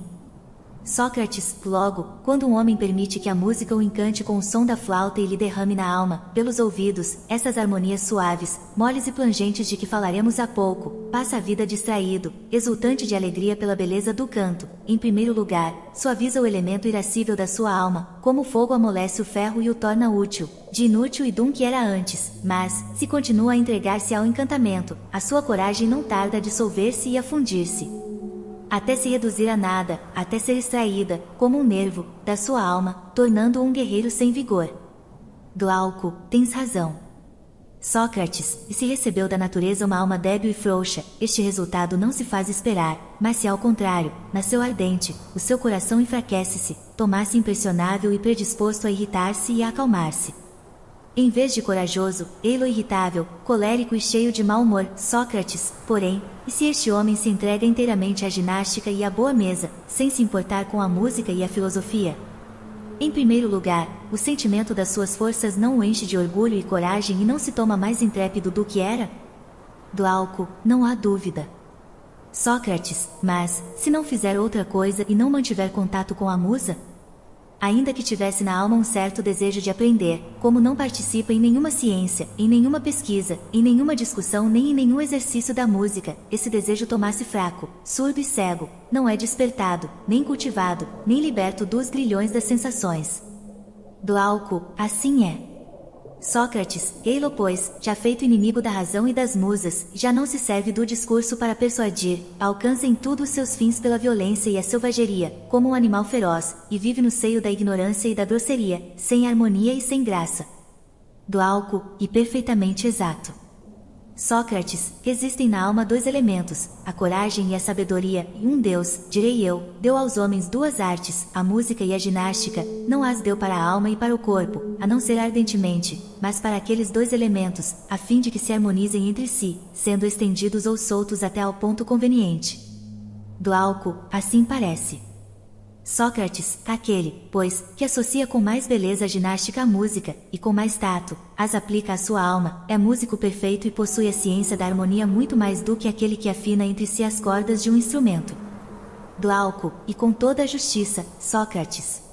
Sócrates, logo, quando um homem permite que a música o encante com o som da flauta e lhe derrame na alma, pelos ouvidos, essas harmonias suaves, moles e plangentes de que falaremos há pouco, passa a vida distraído, exultante de alegria pela beleza do canto. Em primeiro lugar, suaviza o elemento irascível da sua alma, como o fogo amolece o ferro e o torna útil, de inútil e dum que era antes, mas, se continua a entregar-se ao encantamento, a sua coragem não tarda a dissolver-se e a fundir-se, até se reduzir a nada, até ser extraída, como um nervo, da sua alma, tornando-o um guerreiro sem vigor. Glauco, tens razão. Sócrates, e se recebeu da natureza uma alma débil e frouxa, este resultado não se faz esperar, mas se ao contrário, nasceu ardente, o seu coração enfraquece-se, torna-se impressionável e predisposto a irritar-se e a acalmar-se. Em vez de corajoso, ei-lo irritável, colérico e cheio de mau humor. Sócrates, porém, e se este homem se entrega inteiramente à ginástica e à boa mesa, sem se importar com a música e a filosofia? Em primeiro lugar, o sentimento das suas forças não o enche de orgulho e coragem e não se toma mais intrépido do que era? Glauco, não há dúvida. Sócrates, mas, se não fizer outra coisa e não mantiver contato com a musa? Ainda que tivesse na alma um certo desejo de aprender, como não participa em nenhuma ciência, em nenhuma pesquisa, em nenhuma discussão nem em nenhum exercício da música, esse desejo torna-se fraco, surdo e cego, não é despertado, nem cultivado, nem liberto dos grilhões das sensações. Glauco, assim é. Sócrates, ei-lo pois, já feito inimigo da razão e das musas, já não se serve do discurso para persuadir, alcança em tudo os seus fins pela violência e a selvageria, como um animal feroz, e vive no seio da ignorância e da grosseria, sem harmonia e sem graça. Glauco, e perfeitamente exato. Sócrates, existem na alma dois elementos, a coragem e a sabedoria, e um Deus, direi eu, deu aos homens duas artes, a música e a ginástica, não as deu para a alma e para o corpo, a não ser ardentemente, mas para aqueles dois elementos, a fim de que se harmonizem entre si, sendo estendidos ou soltos até ao ponto conveniente. Glauco, assim parece. Sócrates, aquele, pois, que associa com mais beleza a ginástica à música, e com mais tato, as aplica à sua alma, é músico perfeito e possui a ciência da harmonia muito mais do que aquele que afina entre si as cordas de um instrumento. Glauco, e com toda a justiça, Sócrates.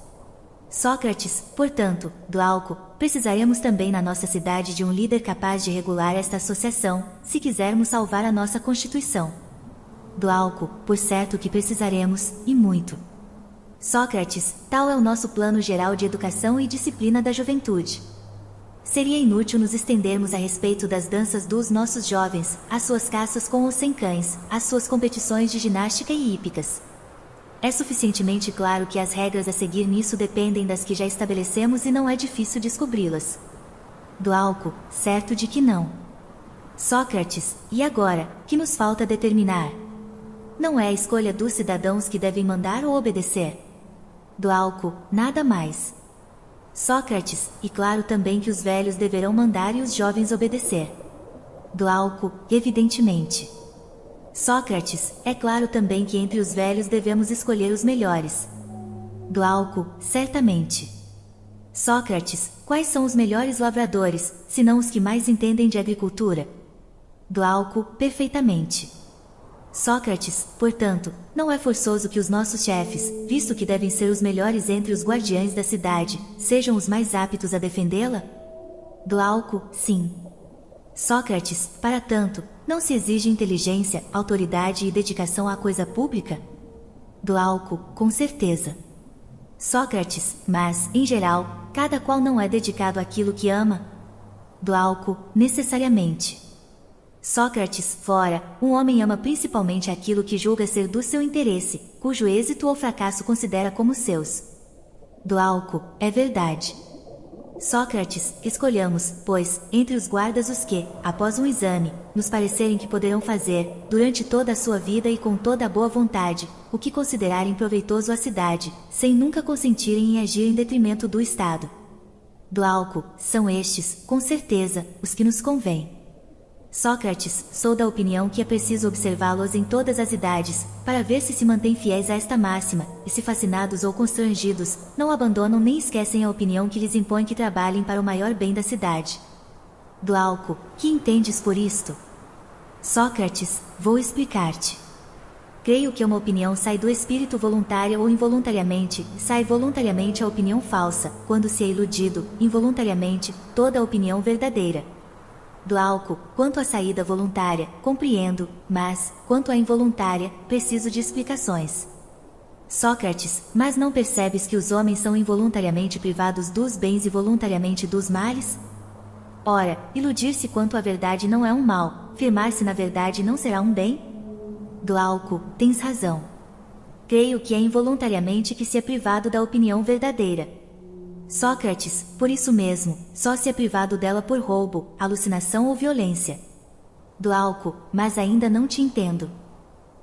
Sócrates, portanto, Glauco, precisaremos também na nossa cidade de um líder capaz de regular esta associação, se quisermos salvar a nossa Constituição. Glauco, por certo que precisaremos, e muito. Sócrates, tal é o nosso plano geral de educação e disciplina da juventude. Seria inútil nos estendermos a respeito das danças dos nossos jovens, as suas caças com ou sem cães, as suas competições de ginástica e hípicas. É suficientemente claro que as regras a seguir nisso dependem das que já estabelecemos e não é difícil descobri-las. Glauco, certo de que não. Sócrates, e agora, que nos falta determinar? Não é a escolha dos cidadãos que devem mandar ou obedecer? Glauco, nada mais. Sócrates, e claro também que os velhos deverão mandar e os jovens obedecer. Glauco, evidentemente. Sócrates, é claro também que entre os velhos devemos escolher os melhores. Glauco, certamente. Sócrates, quais são os melhores lavradores, senão os que mais entendem de agricultura? Glauco, perfeitamente. Sócrates, portanto, não é forçoso que os nossos chefes, visto que devem ser os melhores entre os guardiães da cidade, sejam os mais aptos a defendê-la? Glauco, sim. Sócrates, para tanto, não se exige inteligência, autoridade e dedicação à coisa pública? Glauco, com certeza. Sócrates, mas, em geral, cada qual não é dedicado àquilo que ama? Glauco, necessariamente. Sócrates, fora, um homem ama principalmente aquilo que julga ser do seu interesse, cujo êxito ou fracasso considera como seus. Glauco, é verdade. Sócrates, escolhamos, pois, entre os guardas os que, após um exame, nos parecerem que poderão fazer, durante toda a sua vida e com toda a boa vontade, o que considerarem proveitoso à cidade, sem nunca consentirem em agir em detrimento do Estado. Glauco, são estes, com certeza, os que nos convém. Sócrates, sou da opinião que é preciso observá-los em todas as idades, para ver se mantêm fiéis a esta máxima, e se fascinados ou constrangidos, não abandonam nem esquecem a opinião que lhes impõe que trabalhem para o maior bem da cidade. Glauco, que entendes por isto? Sócrates, vou explicar-te. Creio que uma opinião sai do espírito voluntária ou involuntariamente, sai voluntariamente a opinião falsa, quando se é iludido, involuntariamente, toda a opinião verdadeira. Glauco, quanto à saída voluntária, compreendo, mas, quanto à involuntária, preciso de explicações. Sócrates, mas não percebes que os homens são involuntariamente privados dos bens e voluntariamente dos males? Ora, iludir-se quanto à verdade não é um mal, firmar-se na verdade não será um bem? Glauco, tens razão. Creio que é involuntariamente que se é privado da opinião verdadeira. Sócrates, por isso mesmo, só se é privado dela por roubo, alucinação ou violência. Glauco, mas ainda não te entendo.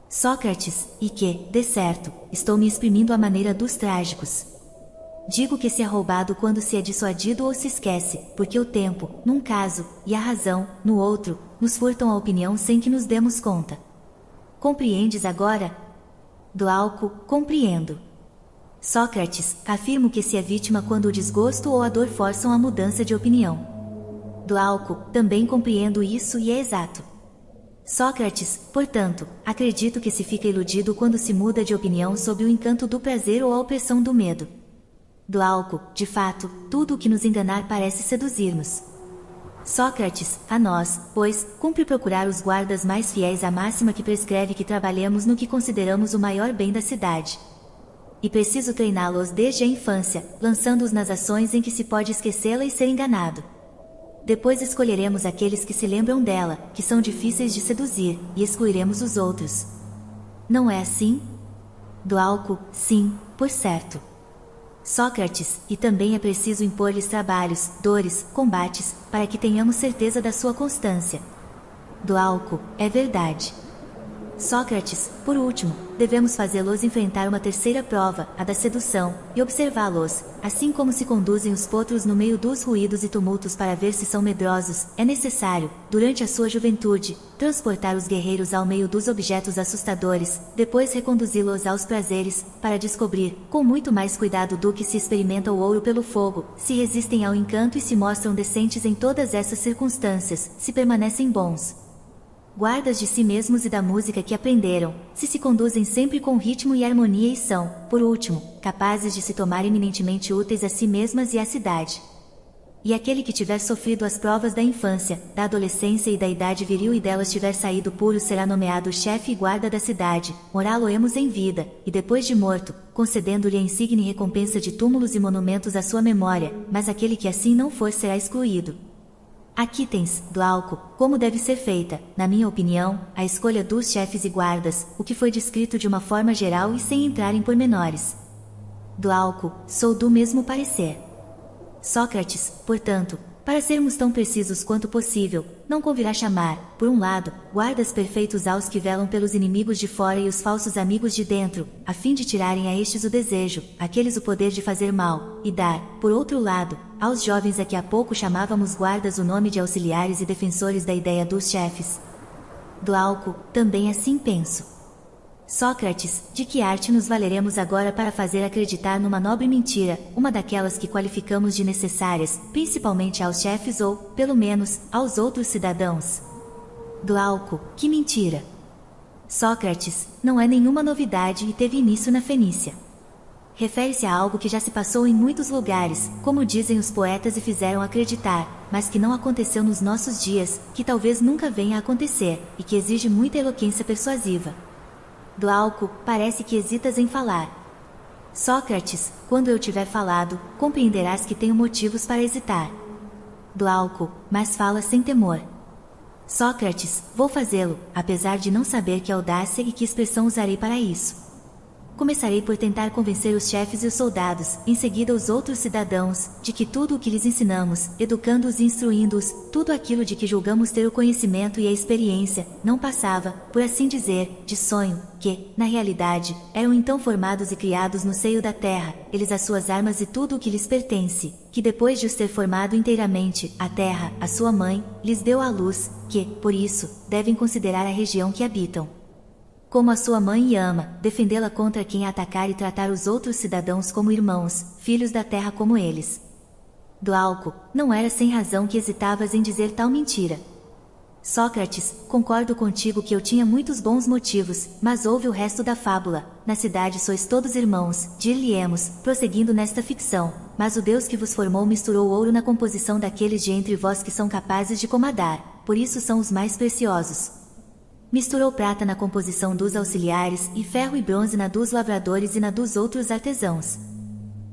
Sócrates, e que, de certo, estou me exprimindo à maneira dos trágicos. Digo que se é roubado quando se é dissuadido ou se esquece, porque o tempo, num caso, e a razão, no outro, nos furtam a opinião sem que nos demos conta. Compreendes agora? Glauco, compreendo. Sócrates, afirmo que se é vítima quando o desgosto ou a dor forçam a mudança de opinião. Glauco, também compreendo isso e é exato. Sócrates, portanto, acredito que se fica iludido quando se muda de opinião sob o encanto do prazer ou a opressão do medo. Glauco, de fato, tudo o que nos enganar parece seduzir-nos. Sócrates, a nós, pois, cumpre procurar os guardas mais fiéis à máxima que prescreve que trabalhemos no que consideramos o maior bem da cidade. E preciso treiná-los desde a infância, lançando-os nas ações em que se pode esquecê-la e ser enganado. Depois escolheremos aqueles que se lembram dela, que são difíceis de seduzir, e excluiremos os outros. Não é assim? Glauco, sim, por certo. Sócrates, e também é preciso impor-lhes trabalhos, dores, combates, para que tenhamos certeza da sua constância. Glauco, é verdade. Sócrates, por último, devemos fazê-los enfrentar uma terceira prova, a da sedução, e observá-los, assim como se conduzem os potros no meio dos ruídos e tumultos para ver se são medrosos, é necessário, durante a sua juventude, transportar os guerreiros ao meio dos objetos assustadores, depois reconduzi-los aos prazeres, para descobrir, com muito mais cuidado do que se experimenta o ouro pelo fogo, se resistem ao encanto e se mostram decentes em todas essas circunstâncias, se permanecem bons. Guardas de si mesmos e da música que aprenderam, se conduzem sempre com ritmo e harmonia e são, por último, capazes de se tomar eminentemente úteis a si mesmas e à cidade. E aquele que tiver sofrido as provas da infância, da adolescência e da idade viril e delas tiver saído puro será nomeado chefe e guarda da cidade, morá-lo-emos em vida, e depois de morto, concedendo-lhe a insigne recompensa de túmulos e monumentos à sua memória, mas aquele que assim não for será excluído. Aqui tens, Glauco, como deve ser feita, na minha opinião, a escolha dos chefes e guardas, o que foi descrito de uma forma geral e sem entrar em pormenores. Glauco, sou do mesmo parecer. Sócrates, portanto, para sermos tão precisos quanto possível, não convirá chamar, por um lado, guardas perfeitos aos que velam pelos inimigos de fora e os falsos amigos de dentro, a fim de tirarem a estes o desejo, aqueles o poder de fazer mal, e dar, por outro lado, aos jovens a que há pouco chamávamos guardas o nome de auxiliares e defensores da ideia dos chefes. Glauco, também assim penso. Sócrates, de que arte nos valeremos agora para fazer acreditar numa nobre mentira, uma daquelas que qualificamos de necessárias, principalmente aos chefes ou, pelo menos, aos outros cidadãos? Glauco, que mentira! Sócrates, não é nenhuma novidade e teve início na Fenícia. Refere-se a algo que já se passou em muitos lugares, como dizem os poetas e fizeram acreditar, mas que não aconteceu nos nossos dias, que talvez nunca venha a acontecer, e que exige muita eloquência persuasiva. Glauco, parece que hesitas em falar. Sócrates, quando eu tiver falado, compreenderás que tenho motivos para hesitar. Glauco, mas fala sem temor. Sócrates, vou fazê-lo, apesar de não saber que audácia e que expressão usarei para isso. Começarei por tentar convencer os chefes e os soldados, em seguida os outros cidadãos, de que tudo o que lhes ensinamos, educando-os e instruindo-os, tudo aquilo de que julgamos ter o conhecimento e a experiência, não passava, por assim dizer, de sonho, que, na realidade, eram então formados e criados no seio da terra, eles as suas armas e tudo o que lhes pertence, que depois de os ter formado inteiramente, a terra, a sua mãe, lhes deu à luz, que, por isso, devem considerar a região que habitam como a sua mãe e ama, defendê-la contra quem a atacar e tratar os outros cidadãos como irmãos, filhos da terra como eles. Glauco, não era sem razão que hesitavas em dizer tal mentira. Sócrates, concordo contigo que eu tinha muitos bons motivos, mas ouve o resto da fábula. Na cidade sois todos irmãos, dir-lhe-emos, prosseguindo nesta ficção, mas o Deus que vos formou misturou ouro na composição daqueles de entre vós que são capazes de comandar, por isso são os mais preciosos. Misturou prata na composição dos auxiliares, e ferro e bronze na dos lavradores e na dos outros artesãos.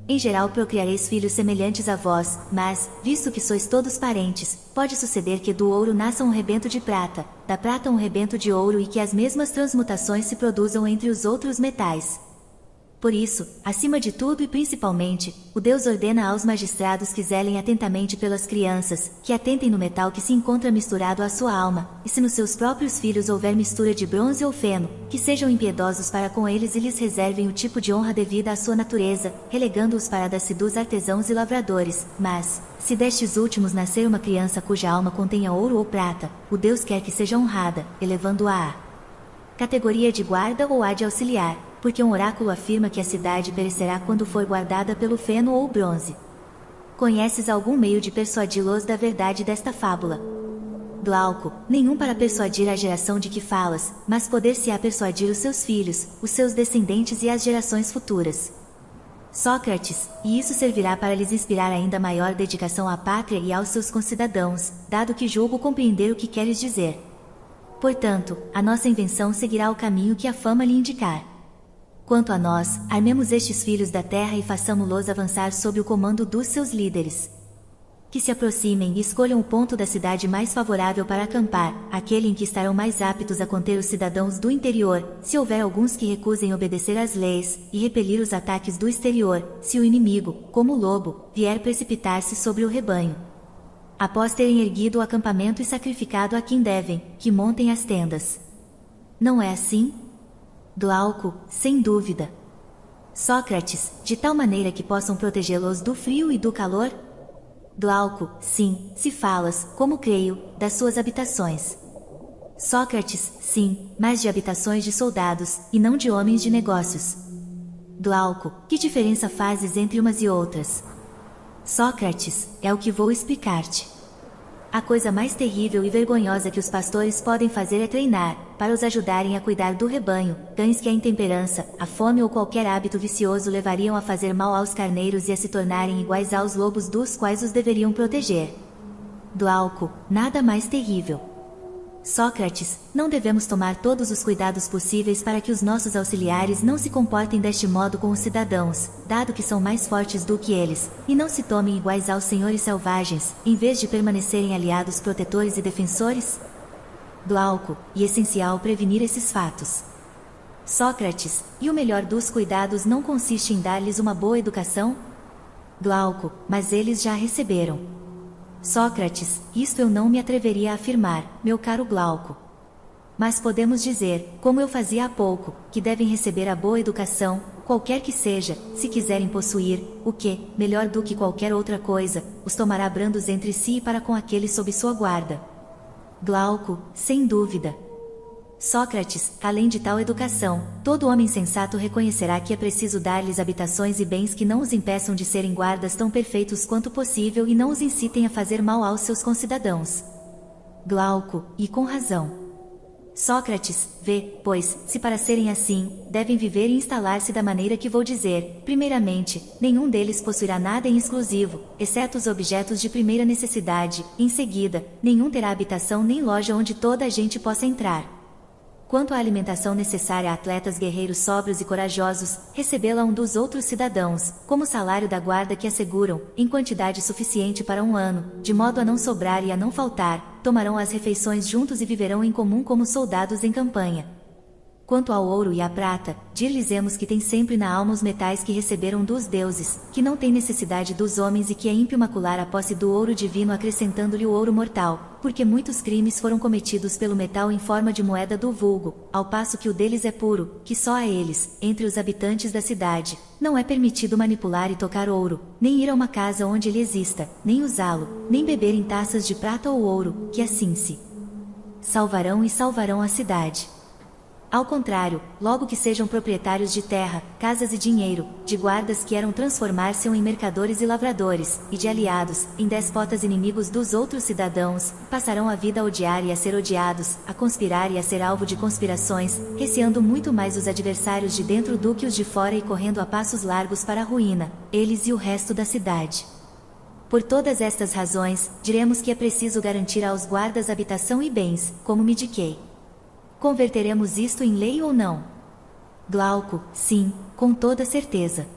Em geral procriareis filhos semelhantes a vós, mas, visto que sois todos parentes, pode suceder que do ouro nasça um rebento de prata, da prata um rebento de ouro e que as mesmas transmutações se produzam entre os outros metais. Por isso, acima de tudo e principalmente, o Deus ordena aos magistrados que zelem atentamente pelas crianças, que atentem no metal que se encontra misturado à sua alma, e se nos seus próprios filhos houver mistura de bronze ou feno, que sejam impiedosos para com eles e lhes reservem o tipo de honra devida à sua natureza, relegando-os para dar-se dos artesãos e lavradores. Mas, se destes últimos nascer uma criança cuja alma contenha ouro ou prata, o Deus quer que seja honrada, elevando-a à categoria de guarda ou a de auxiliar, porque um oráculo afirma que a cidade perecerá quando for guardada pelo feno ou o bronze. Conheces algum meio de persuadi-los da verdade desta fábula? Glauco, nenhum para persuadir a geração de que falas, mas poder-se-á persuadir os seus filhos, os seus descendentes e as gerações futuras. Sócrates, e isso servirá para lhes inspirar ainda maior dedicação à pátria e aos seus concidadãos, dado que julgo compreender o que queres dizer. Portanto, a nossa invenção seguirá o caminho que a fama lhe indicar. Quanto a nós, armemos estes filhos da terra e façamo-los avançar sob o comando dos seus líderes. Que se aproximem e escolham o ponto da cidade mais favorável para acampar, aquele em que estarão mais aptos a conter os cidadãos do interior, se houver alguns que recusem obedecer às leis, e repelir os ataques do exterior, se o inimigo, como o lobo, vier precipitar-se sobre o rebanho. Após terem erguido o acampamento e sacrificado a quem devem, que montem as tendas. Não é assim? Glauco, sem dúvida. Sócrates, de tal maneira que possam protegê-los do frio e do calor? Glauco, sim, se falas, como creio, das suas habitações. Sócrates, sim, mas de habitações de soldados, e não de homens de negócios. Glauco, que diferença fazes entre umas e outras? Sócrates, é o que vou explicar-te. A coisa mais terrível e vergonhosa que os pastores podem fazer é treinar, para os ajudarem a cuidar do rebanho, cães que a intemperança, a fome ou qualquer hábito vicioso levariam a fazer mal aos carneiros e a se tornarem iguais aos lobos dos quais os deveriam proteger. Glauco, nada mais terrível. Sócrates, não devemos tomar todos os cuidados possíveis para que os nossos auxiliares não se comportem deste modo com os cidadãos, dado que são mais fortes do que eles, e não se tomem iguais aos senhores selvagens, em vez de permanecerem aliados protetores e defensores? Glauco, e essencial prevenir esses fatos. Sócrates, e o melhor dos cuidados não consiste em dar-lhes uma boa educação? Glauco, mas eles já a receberam. Sócrates, isto eu não me atreveria a afirmar, meu caro Glauco. Mas podemos dizer, como eu fazia há pouco, que devem receber a boa educação, qualquer que seja, se quiserem possuir, o que, melhor do que qualquer outra coisa, os tomará brandos entre si e para com aqueles sob sua guarda. Glauco, sem dúvida. Sócrates, além de tal educação, todo homem sensato reconhecerá que é preciso dar-lhes habitações e bens que não os impeçam de serem guardas tão perfeitos quanto possível e não os incitem a fazer mal aos seus concidadãos. Glauco, e com razão. Sócrates, vê, pois, se para serem assim, devem viver e instalar-se da maneira que vou dizer. Primeiramente, nenhum deles possuirá nada em exclusivo, exceto os objetos de primeira necessidade. Em seguida, nenhum terá habitação nem loja onde toda a gente possa entrar. Quanto à alimentação necessária a atletas guerreiros sóbrios e corajosos, recebê-la um dos outros cidadãos, como salário da guarda que asseguram, em quantidade suficiente para um ano, de modo a não sobrar e a não faltar, tomarão as refeições juntos e viverão em comum como soldados em campanha. Quanto ao ouro e à prata, dir-lhes-emos que tem sempre na alma os metais que receberam dos deuses, que não tem necessidade dos homens e que é ímpio macular a posse do ouro divino acrescentando-lhe o ouro mortal, porque muitos crimes foram cometidos pelo metal em forma de moeda do vulgo, ao passo que o deles é puro, que só a eles, entre os habitantes da cidade, não é permitido manipular e tocar ouro, nem ir a uma casa onde ele exista, nem usá-lo, nem beber em taças de prata ou ouro, que assim se salvarão e salvarão a cidade. Ao contrário, logo que sejam proprietários de terra, casas e dinheiro, de guardas que eram transformar-se em mercadores e lavradores, e de aliados, em déspotas inimigos dos outros cidadãos, passarão a vida a odiar e a ser odiados, a conspirar e a ser alvo de conspirações, receando muito mais os adversários de dentro do que os de fora e correndo a passos largos para a ruína, eles e o resto da cidade. Por todas estas razões, diremos que é preciso garantir aos guardas habitação e bens, como me indiquei. Converteremos isto em lei ou não? Glauco, sim, com toda certeza.